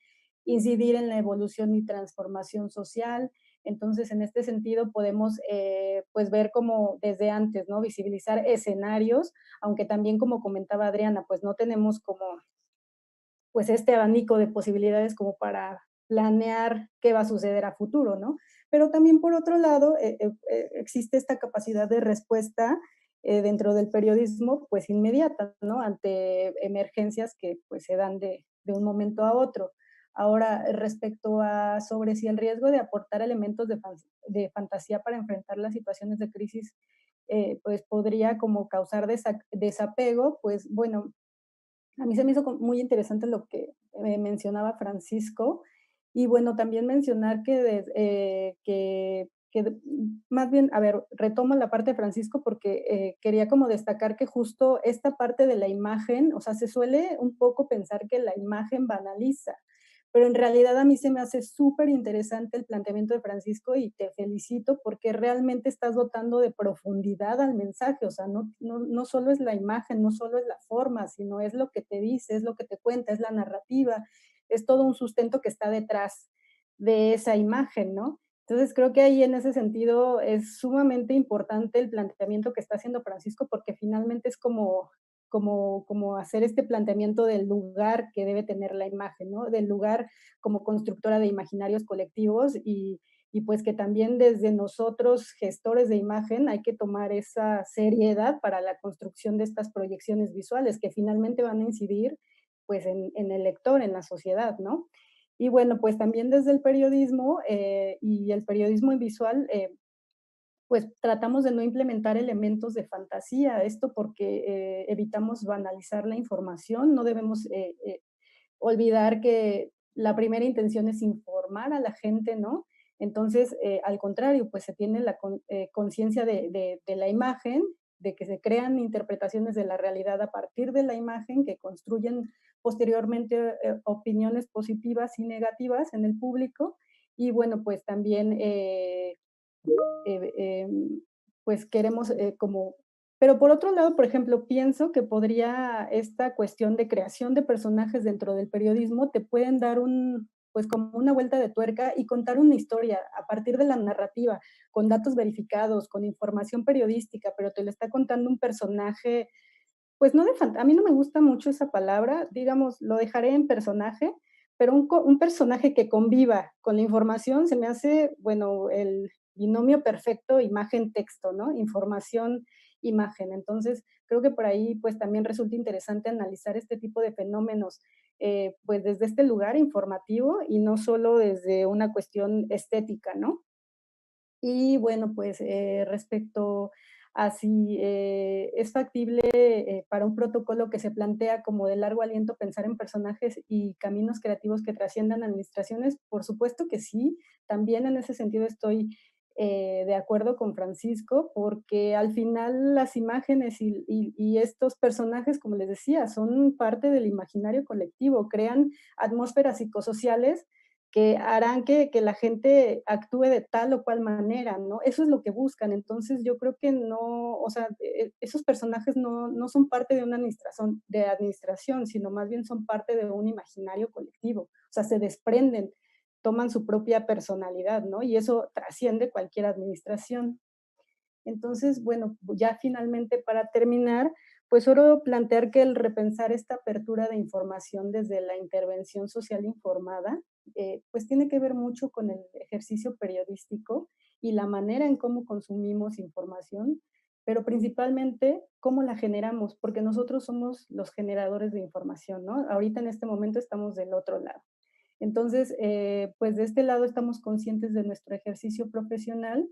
incidir en la evolución y transformación social. Entonces, en este sentido, podemos pues ver como desde antes, ¿no? Visibilizar escenarios, aunque también, como comentaba Adriana, pues no tenemos como pues este abanico de posibilidades como para planear qué va a suceder a futuro, ¿no? Pero también, por otro lado, existe esta capacidad de respuesta dentro del periodismo, pues inmediata, ¿no? Ante emergencias que pues se dan de un momento a otro. Ahora, respecto a sobre si el riesgo de aportar elementos de fantasía para enfrentar las situaciones de crisis, pues podría como causar desapego, pues bueno, a mí se me hizo muy interesante lo que mencionaba Francisco, y bueno, también mencionar que más bien, a ver, retomo la parte de Francisco porque quería como destacar que justo esta parte de la imagen, o sea, se suele un poco pensar que la imagen banaliza, pero en realidad a mí se me hace súper interesante el planteamiento de Francisco y te felicito porque realmente estás dotando de profundidad al mensaje, o sea, no solo es la imagen, no solo es la forma, sino es lo que te dice, es lo que te cuenta, es la narrativa, es todo un sustento que está detrás de esa imagen, ¿no? Entonces creo que ahí en ese sentido es sumamente importante el planteamiento que está haciendo Francisco porque finalmente es como hacer este planteamiento del lugar que debe tener la imagen, ¿no? Del lugar como constructora de imaginarios colectivos y pues que también desde nosotros, gestores de imagen, hay que tomar esa seriedad para la construcción de estas proyecciones visuales que finalmente van a incidir pues en el lector, en la sociedad, ¿no? Y bueno, pues también desde el periodismo y el periodismo visual, pues tratamos de no implementar elementos de fantasía, esto porque evitamos banalizar la información, no debemos olvidar que la primera intención es informar a la gente, ¿no? Entonces, al contrario, pues se tiene la conciencia de la imagen, de que se crean interpretaciones de la realidad a partir de la imagen que construyen posteriormente opiniones positivas y negativas en el público. Y bueno, pues también pues queremos como... Pero por otro lado, por ejemplo, pienso que podría esta cuestión de creación de personajes dentro del periodismo te pueden dar pues como una vuelta de tuerca y contar una historia a partir de la narrativa, con datos verificados, con información periodística, pero te lo está contando un personaje, pues no de a mí no me gusta mucho esa palabra, digamos, lo dejaré en personaje, pero un personaje que conviva con la información se me hace, bueno, el binomio perfecto imagen-texto, ¿no? Información-imagen. Entonces, creo que por ahí, pues también resulta interesante analizar este tipo de fenómenos, pues desde este lugar informativo y no solo desde una cuestión estética, ¿no? Y bueno, pues respecto a si es factible para un protocolo que se plantea como de largo aliento pensar en personajes y caminos creativos que trasciendan administraciones, por supuesto que sí. También en ese sentido estoy de acuerdo con Francisco, porque al final las imágenes y estos personajes, como les decía, son parte del imaginario colectivo, crean atmósferas psicosociales que harán que la gente actúe de tal o cual manera, ¿no? Eso es lo que buscan. Entonces yo creo que no, o sea, esos personajes no son parte de una administración, sino más bien son parte de un imaginario colectivo. O sea, se desprenden, toman su propia personalidad, ¿no? Y eso trasciende cualquier administración. Entonces, bueno, ya finalmente para terminar, pues solo plantear que el repensar esta apertura de información desde la intervención social informada, pues tiene que ver mucho con el ejercicio periodístico y la manera en cómo consumimos información, pero principalmente cómo la generamos, porque nosotros somos los generadores de información, ¿no? Ahorita en este momento estamos del otro lado. Entonces, pues de este lado estamos conscientes de nuestro ejercicio profesional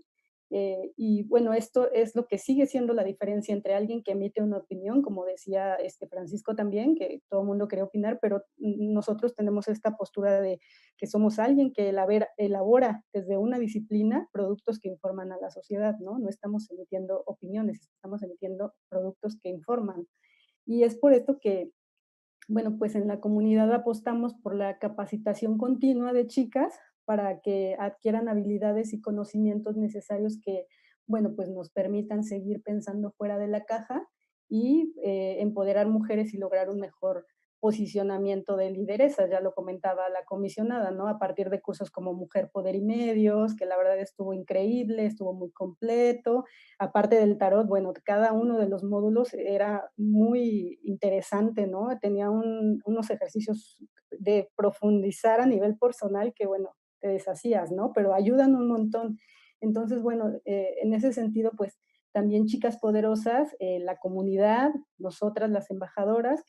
y bueno, esto es lo que sigue siendo la diferencia entre alguien que emite una opinión, como decía Francisco también, que todo el mundo quiere opinar, pero nosotros tenemos esta postura de que somos alguien que elabora desde una disciplina productos que informan a la sociedad, ¿no? No estamos emitiendo opiniones, estamos emitiendo productos que informan. Y es por esto que bueno, pues en la comunidad apostamos por la capacitación continua de chicas para que adquieran habilidades y conocimientos necesarios que, bueno, pues nos permitan seguir pensando fuera de la caja y empoderar mujeres y lograr un mejor posicionamiento de lideresas, ya lo comentaba la comisionada, ¿no? A partir de cursos como Mujer, Poder y Medios, que la verdad estuvo increíble, estuvo muy completo. Aparte del tarot, bueno, cada uno de los módulos era muy interesante, ¿no? Tenía unos ejercicios de profundizar a nivel personal que, bueno, te deshacías, ¿no? Pero ayudan un montón. Entonces, bueno, en ese sentido, pues también Chicas Poderosas, la comunidad, nosotras las embajadoras,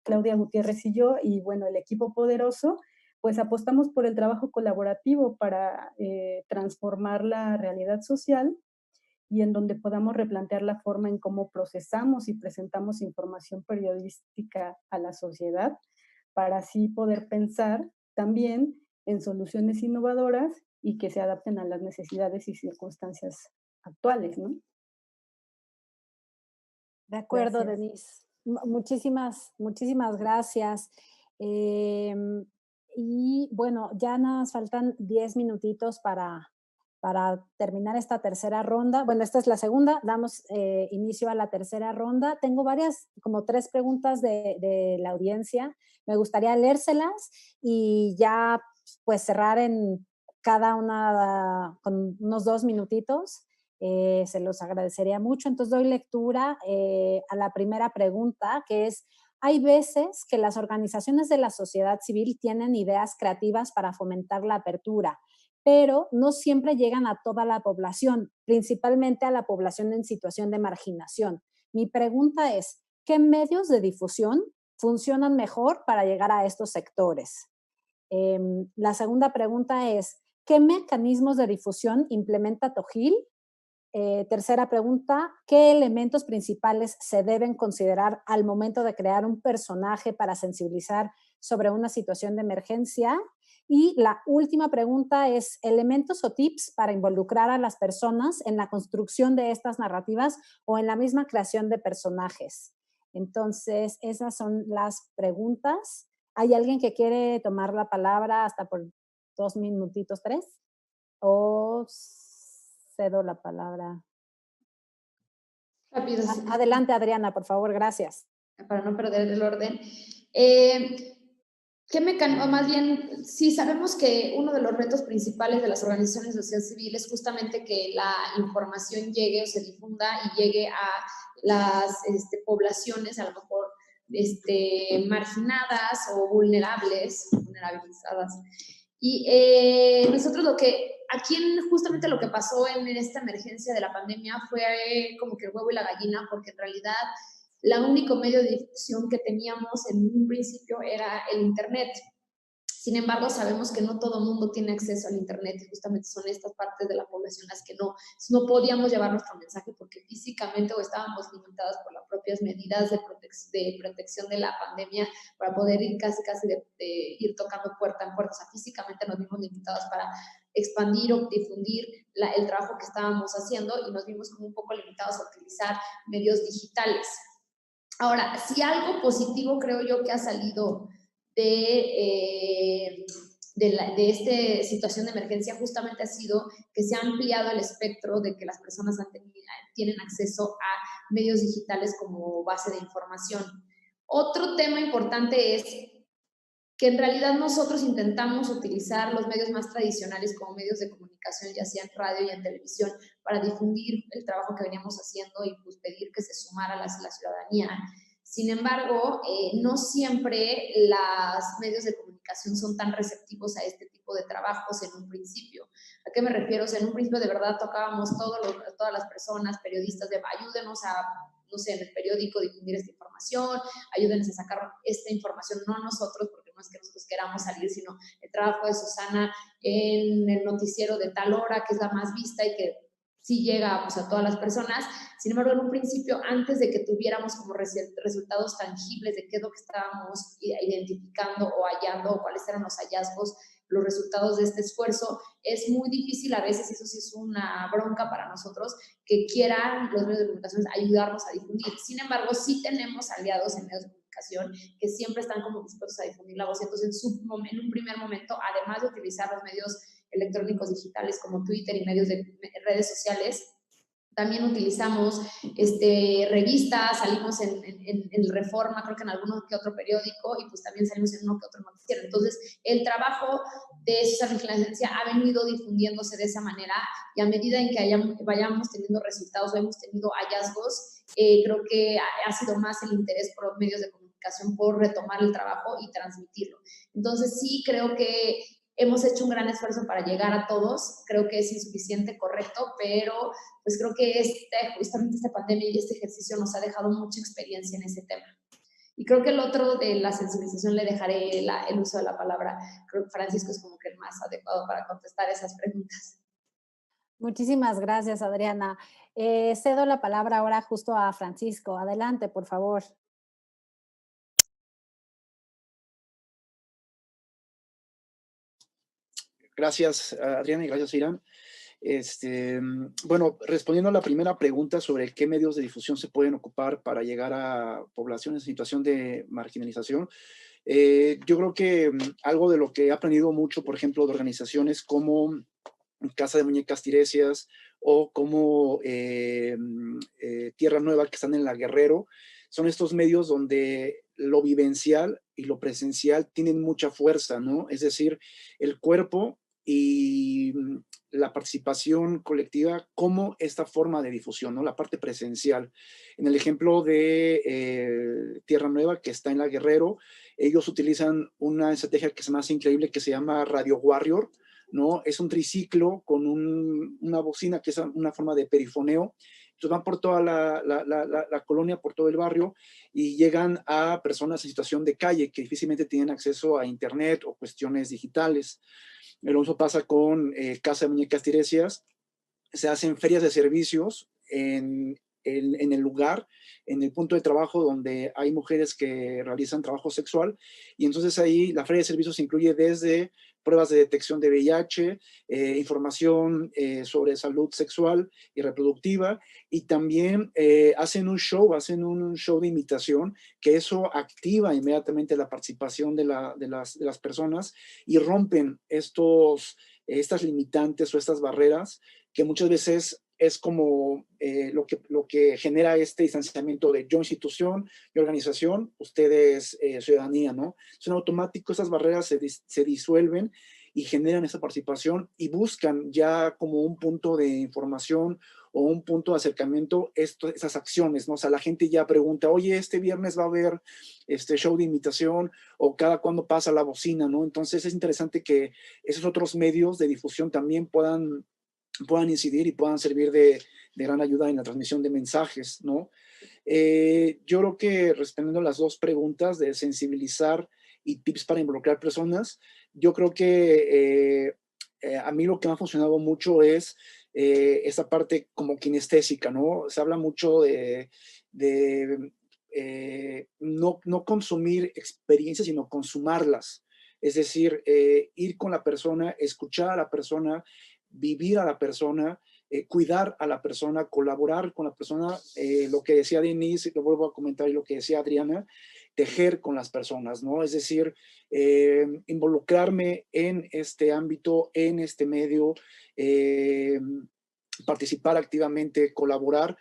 Claudia Gutiérrez y yo, y bueno, el equipo poderoso, pues apostamos por el trabajo colaborativo para transformar la realidad social y en donde podamos replantear la forma en cómo procesamos y presentamos información periodística a la sociedad, para así poder pensar también en soluciones innovadoras y que se adapten a las necesidades y circunstancias actuales, ¿no? De acuerdo, Gracias. Denise. Muchísimas gracias. Y bueno, ya nos faltan 10 minutitos para terminar esta tercera ronda. Bueno, esta es la segunda, damos inicio a la tercera ronda. Tengo varias, como 3 preguntas de la audiencia. Me gustaría leérselas y ya pues cerrar en cada una con unos 2 minutitos. Se los agradecería mucho. Entonces doy lectura a la primera pregunta, que es: hay veces que las organizaciones de la sociedad civil tienen ideas creativas para fomentar la apertura, pero no siempre llegan a toda la población, principalmente a la población en situación de marginación. Mi pregunta es: ¿qué medios de difusión funcionan mejor para llegar a estos sectores? La segunda pregunta es: ¿qué mecanismos de difusión implementa Tojil? Tercera pregunta: ¿qué elementos principales se deben considerar al momento de crear un personaje para sensibilizar sobre una situación de emergencia? Y la última pregunta es: elementos o tips para involucrar a las personas en la construcción de estas narrativas o en la misma creación de personajes. Entonces, esas son las preguntas. ¿Hay alguien que quiere tomar la palabra hasta por 2 minutitos, 3? ¿O cedo la palabra? Rápido. Adelante, Adriana, por favor, gracias. Para no perder el orden. ¿Qué mecanismo? Más bien, sí, sabemos que uno de los retos principales de las organizaciones de sociedad civil es justamente que la información llegue o se difunda y llegue a las poblaciones a lo mejor marginadas o vulnerabilizadas. Y nosotros justamente lo que pasó en esta emergencia de la pandemia fue como que el huevo y la gallina, porque en realidad el único medio de difusión que teníamos en un principio era el Internet. Sin embargo, sabemos que no todo el mundo tiene acceso al Internet y justamente son estas partes de la población las que no podíamos llevar nuestro mensaje porque físicamente o estábamos limitadas por las propias medidas de protección de la pandemia para poder ir casi de ir tocando puerta en puerta. O sea, físicamente nos vimos limitadas para expandir o difundir el trabajo que estábamos haciendo y nos vimos como un poco limitados a utilizar medios digitales. Ahora, si algo positivo creo yo que ha salido de esta situación de emergencia justamente ha sido que se ha ampliado el espectro de que las personas tienen acceso a medios digitales como base de información. Otro tema importante es que en realidad nosotros intentamos utilizar los medios más tradicionales como medios de comunicación, ya sea en radio y en televisión, para difundir el trabajo que veníamos haciendo y pues pedir que se sumara la ciudadanía. Sin embargo, no siempre los medios de comunicación son tan receptivos a este tipo de trabajos en un principio. ¿A qué me refiero? O sea, en un principio de verdad tocábamos todas las personas, periodistas, ayúdenos a, no sé, en el periódico difundir esta información, ayúdenos a sacar esta información, no nosotros, porque no es que nosotros queramos salir, sino el trabajo de Susana en el noticiero de tal hora, que es la más vista y que sí llega pues, a todas las personas. Sin embargo, en un principio, antes de que tuviéramos como resultados tangibles de qué es lo que estábamos identificando o hallando o cuáles eran los hallazgos, los resultados de este esfuerzo, es muy difícil a veces, eso sí es una bronca para nosotros, que quieran los medios de comunicación ayudarnos a difundir. Sin embargo, sí tenemos aliados en medios de comunicación que siempre están como dispuestos a difundir la voz. Entonces, en un primer momento, además de utilizar los medios electrónicos digitales como Twitter y medios de redes sociales, también utilizamos revistas, salimos en Reforma, creo que en alguno que otro periódico, y pues también salimos en uno que otro noticiero. Entonces, el trabajo de Susana Vigilancia ha venido difundiéndose de esa manera, y a medida en que vayamos teniendo resultados o hemos tenido hallazgos, creo que ha sido más el interés por los medios de comunicación por retomar el trabajo y transmitirlo. Entonces, sí creo que hemos hecho un gran esfuerzo para llegar a todos, creo que es insuficiente, correcto, pero pues creo que justamente esta pandemia y este ejercicio nos ha dejado mucha experiencia en ese tema. Y creo que el otro de la sensibilización le dejaré el uso de la palabra. Creo que Francisco es como que el más adecuado para contestar esas preguntas. Muchísimas gracias, Adriana. Cedo la palabra ahora justo a Francisco. Adelante, por favor. Gracias, Adriana, y gracias, Irán. Bueno, respondiendo a la primera pregunta sobre qué medios de difusión se pueden ocupar para llegar a poblaciones en situación de marginalización, Yo creo que algo de lo que he aprendido mucho, por ejemplo, de organizaciones como Casa de Muñecas Tiresias o como Tierra Nueva, que están en La Guerrero, son estos medios donde lo vivencial y lo presencial tienen mucha fuerza, ¿no? Es decir, el cuerpo y la participación colectiva como esta forma de difusión, ¿no? La parte presencial. En el ejemplo de Tierra Nueva, que está en La Guerrero, ellos utilizan una estrategia que se me hace increíble, que se llama Radio Warrior, ¿no? Es un triciclo con una bocina que es una forma de perifoneo. Entonces van por toda la colonia, por todo el barrio, y llegan a personas en situación de calle que difícilmente tienen acceso a internet o cuestiones digitales. Lo mismo pasa con Casa de Muñecas Tiresias. Se hacen ferias de servicios en el lugar, en el punto de trabajo donde hay mujeres que realizan trabajo sexual, y entonces ahí la feria de servicios incluye desde pruebas de detección de VIH, información sobre salud sexual y reproductiva, y también hacen un show de imitación, que eso activa inmediatamente la participación de las personas y rompen estas limitantes o estas barreras que muchas veces es como lo que genera este distanciamiento de yo institución, yo organización, ustedes ciudadanía, ¿no? Son automáticos, esas barreras se disuelven y generan esa participación y buscan ya como un punto de información o un punto de acercamiento esas acciones, ¿no? O sea, la gente ya pregunta, oye, este viernes va a haber este show de imitación o cada cuándo pasa la bocina, ¿no? Entonces es interesante que esos otros medios de difusión también puedan incidir y puedan servir de gran ayuda en la transmisión de mensajes, ¿no? Yo creo que respondiendo a las dos preguntas de sensibilizar y tips para involucrar personas, yo creo que a mí lo que me ha funcionado mucho es esta parte como kinestésica, ¿no? Se habla mucho de no consumir experiencias, sino consumarlas. Es decir, ir con la persona, escuchar a la persona, vivir a la persona, cuidar a la persona, colaborar con la persona, lo que decía Denise, lo vuelvo a comentar, y lo que decía Adriana, tejer con las personas, ¿no? Es decir, involucrarme en este ámbito, en este medio, participar activamente, colaborar,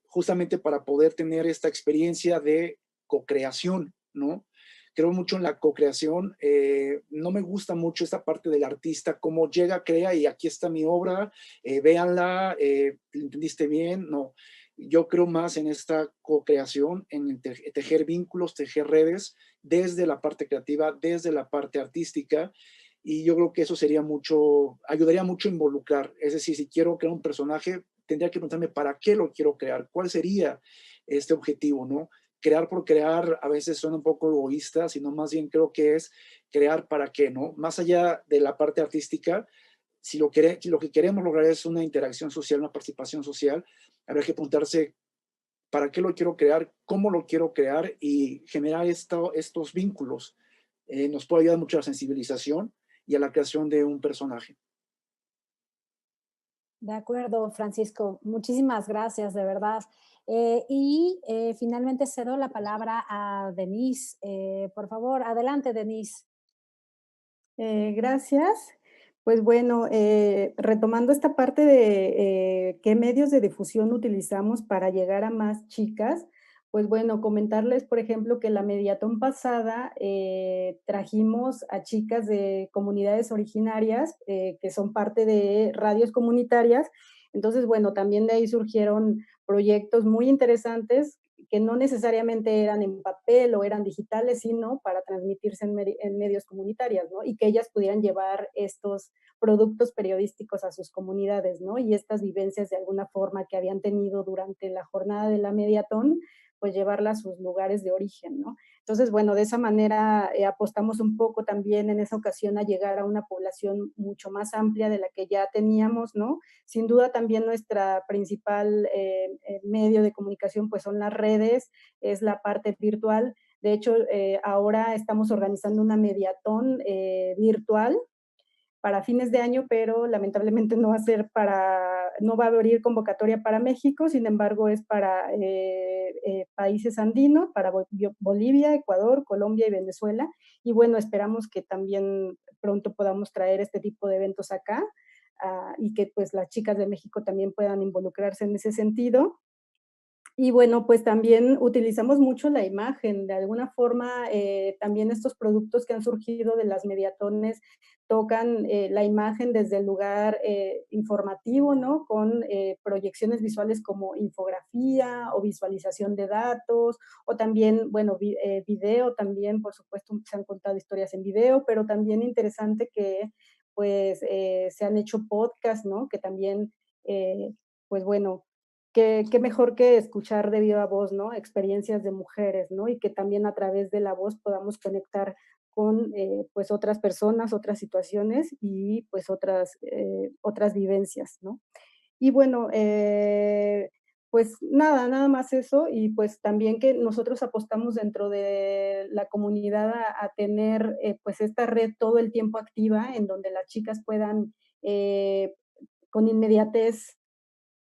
justamente para poder tener esta experiencia de co-creación, ¿no? Creo mucho en la co-creación. No me gusta mucho esta parte del artista, cómo llega, crea y aquí está mi obra, véanla, ¿entendiste bien? No, yo creo más en esta co-creación, en tejer vínculos, tejer redes desde la parte creativa, desde la parte artística, y yo creo que eso ayudaría mucho a involucrar. Es decir, si quiero crear un personaje, tendría que preguntarme para qué lo quiero crear, cuál sería este objetivo, ¿no? Crear por crear a veces suena un poco egoísta, sino más bien creo que es crear para qué, ¿no? Más allá de la parte artística, si lo que queremos lograr es una interacción social, una participación social, habría que preguntarse para qué lo quiero crear, cómo lo quiero crear y generar estos vínculos. Nos puede ayudar mucho a la sensibilización y a la creación de un personaje. De acuerdo, Francisco. Muchísimas gracias, de verdad. Finalmente cedo la palabra a Denise. Por favor, adelante, Denise. Gracias. Pues bueno, retomando esta parte de qué medios de difusión utilizamos para llegar a más chicas, pues bueno, comentarles, por ejemplo, que la Mediatón pasada trajimos a chicas de comunidades originarias que son parte de radios comunitarias. Entonces, bueno, también de ahí surgieron proyectos muy interesantes que no necesariamente eran en papel o eran digitales, sino para transmitirse en medios comunitarios, ¿no? Y que ellas pudieran llevar estos productos periodísticos a sus comunidades, ¿no? Y estas vivencias de alguna forma que habían tenido durante la jornada de la Mediatón, pues llevarla a sus lugares de origen, ¿no? Entonces, bueno, de esa manera apostamos un poco también en esa ocasión a llegar a una población mucho más amplia de la que ya teníamos, ¿no? Sin duda también nuestra principal medio de comunicación pues son las redes, es la parte virtual. De hecho, ahora estamos organizando una mediatón virtual para fines de año, pero lamentablemente no va a ser para no va a abrir convocatoria para México, sin embargo es para países andinos, para Bolivia, Ecuador, Colombia y Venezuela. Y bueno, esperamos que también pronto podamos traer este tipo de eventos acá y que pues las chicas de México también puedan involucrarse en ese sentido. Y bueno, pues también utilizamos mucho la imagen. De alguna forma, también estos productos que han surgido de las mediatones tocan la imagen desde el lugar informativo, ¿no? Con proyecciones visuales como infografía o visualización de datos, o también, bueno, video también, por supuesto, se han contado historias en video, pero también interesante que, pues, se han hecho podcasts, ¿no? Que también, pues, bueno, qué mejor que escuchar de viva voz, ¿no? Experiencias de mujeres, ¿no? Y que también a través de la voz podamos conectar con, pues, otras personas, otras situaciones y, pues, otras vivencias, ¿no? Y bueno, pues nada más eso, y pues también que nosotros apostamos dentro de la comunidad a tener, pues, esta red todo el tiempo activa, en donde las chicas puedan, con inmediatez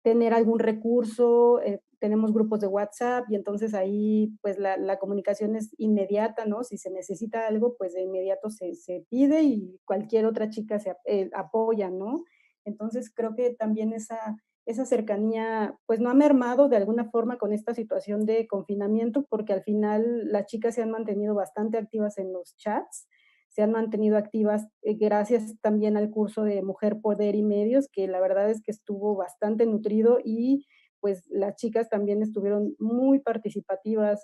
tener algún recurso, tenemos grupos de WhatsApp y entonces ahí pues la comunicación es inmediata, ¿no? Si se necesita algo, pues de inmediato se pide y cualquier otra chica se apoya, ¿no? Entonces creo que también esa cercanía pues no ha mermado de alguna forma con esta situación de confinamiento, porque al final las chicas se han mantenido bastante activas en los chats, se han mantenido activas gracias también al curso de Mujer, Poder y Medios, que la verdad es que estuvo bastante nutrido y pues las chicas también estuvieron muy participativas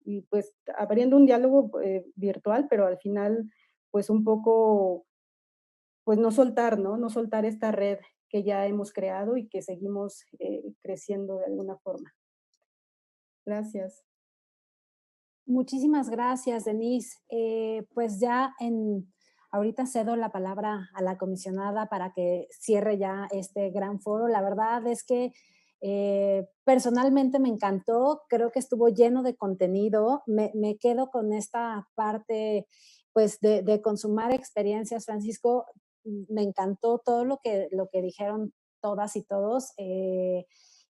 y pues abriendo un diálogo virtual, pero al final pues un poco, pues no soltar, ¿no? No soltar esta red que ya hemos creado y que seguimos creciendo de alguna forma. Gracias. Muchísimas gracias, Denise. Pues ya ahorita cedo la palabra a la comisionada para que cierre ya este gran foro. La verdad es que personalmente me encantó, creo que estuvo lleno de contenido. Me quedo con esta parte pues de consumar experiencias, Francisco. Me encantó todo lo que dijeron todas y todos.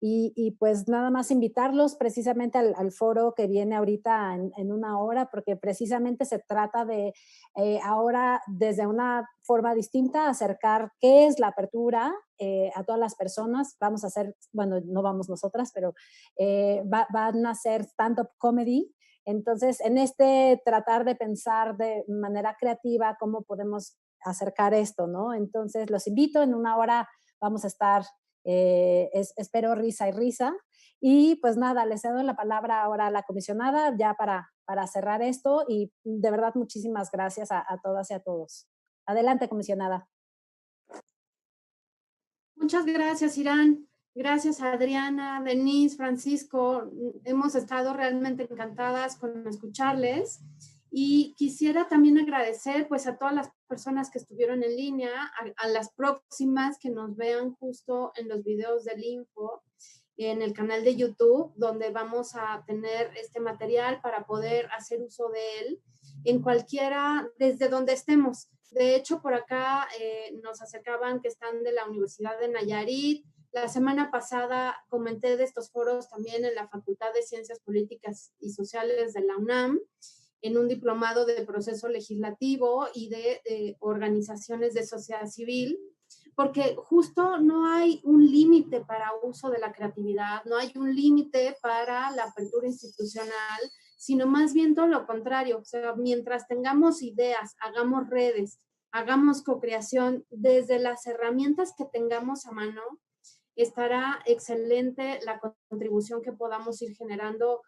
Y pues nada más invitarlos precisamente al foro que viene ahorita en una hora, porque precisamente se trata de ahora desde una forma distinta acercar qué es la apertura a todas las personas. Vamos a hacer, bueno, no vamos nosotras, pero van a hacer stand-up comedy. Entonces, en tratar de pensar de manera creativa cómo podemos acercar esto, ¿no? Entonces, los invito, en una hora vamos a estar espero risa y risa. Y pues nada, le cedo la palabra ahora a la comisionada ya para cerrar esto y de verdad muchísimas gracias a todas y a todos. Adelante, comisionada. Muchas gracias, Irán. Gracias a Adriana, Denise, Francisco. Hemos estado realmente encantadas con escucharles. Y quisiera también agradecer pues a todas las personas que estuvieron en línea, a las próximas que nos vean justo en los videos del Info, en el canal de YouTube, donde vamos a tener este material para poder hacer uso de él en cualquiera, desde donde estemos. De hecho, por acá nos acercaban que están de la Universidad de Nayarit. La semana pasada comenté de estos foros también en la Facultad de Ciencias Políticas y Sociales de la UNAM, en un diplomado de proceso legislativo y de organizaciones de sociedad civil, porque justo no hay un límite para uso de la creatividad, no hay un límite para la apertura institucional, sino más bien todo lo contrario. O sea, mientras tengamos ideas, hagamos redes, hagamos co-creación desde las herramientas que tengamos a mano, estará excelente la contribución que podamos ir generando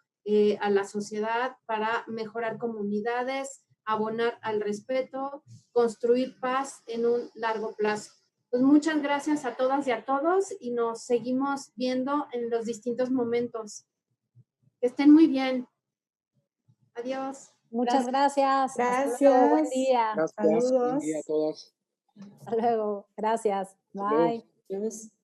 a la sociedad para mejorar comunidades, abonar al respeto, construir paz en un largo plazo. Pues muchas gracias a todas y a todos y nos seguimos viendo en los distintos momentos. Que estén muy bien. Adiós. Muchas gracias. Gracias. Hasta luego. Buen día. Gracias. Saludos. Buen día a todos. Hasta luego. Gracias. Bye. Adiós.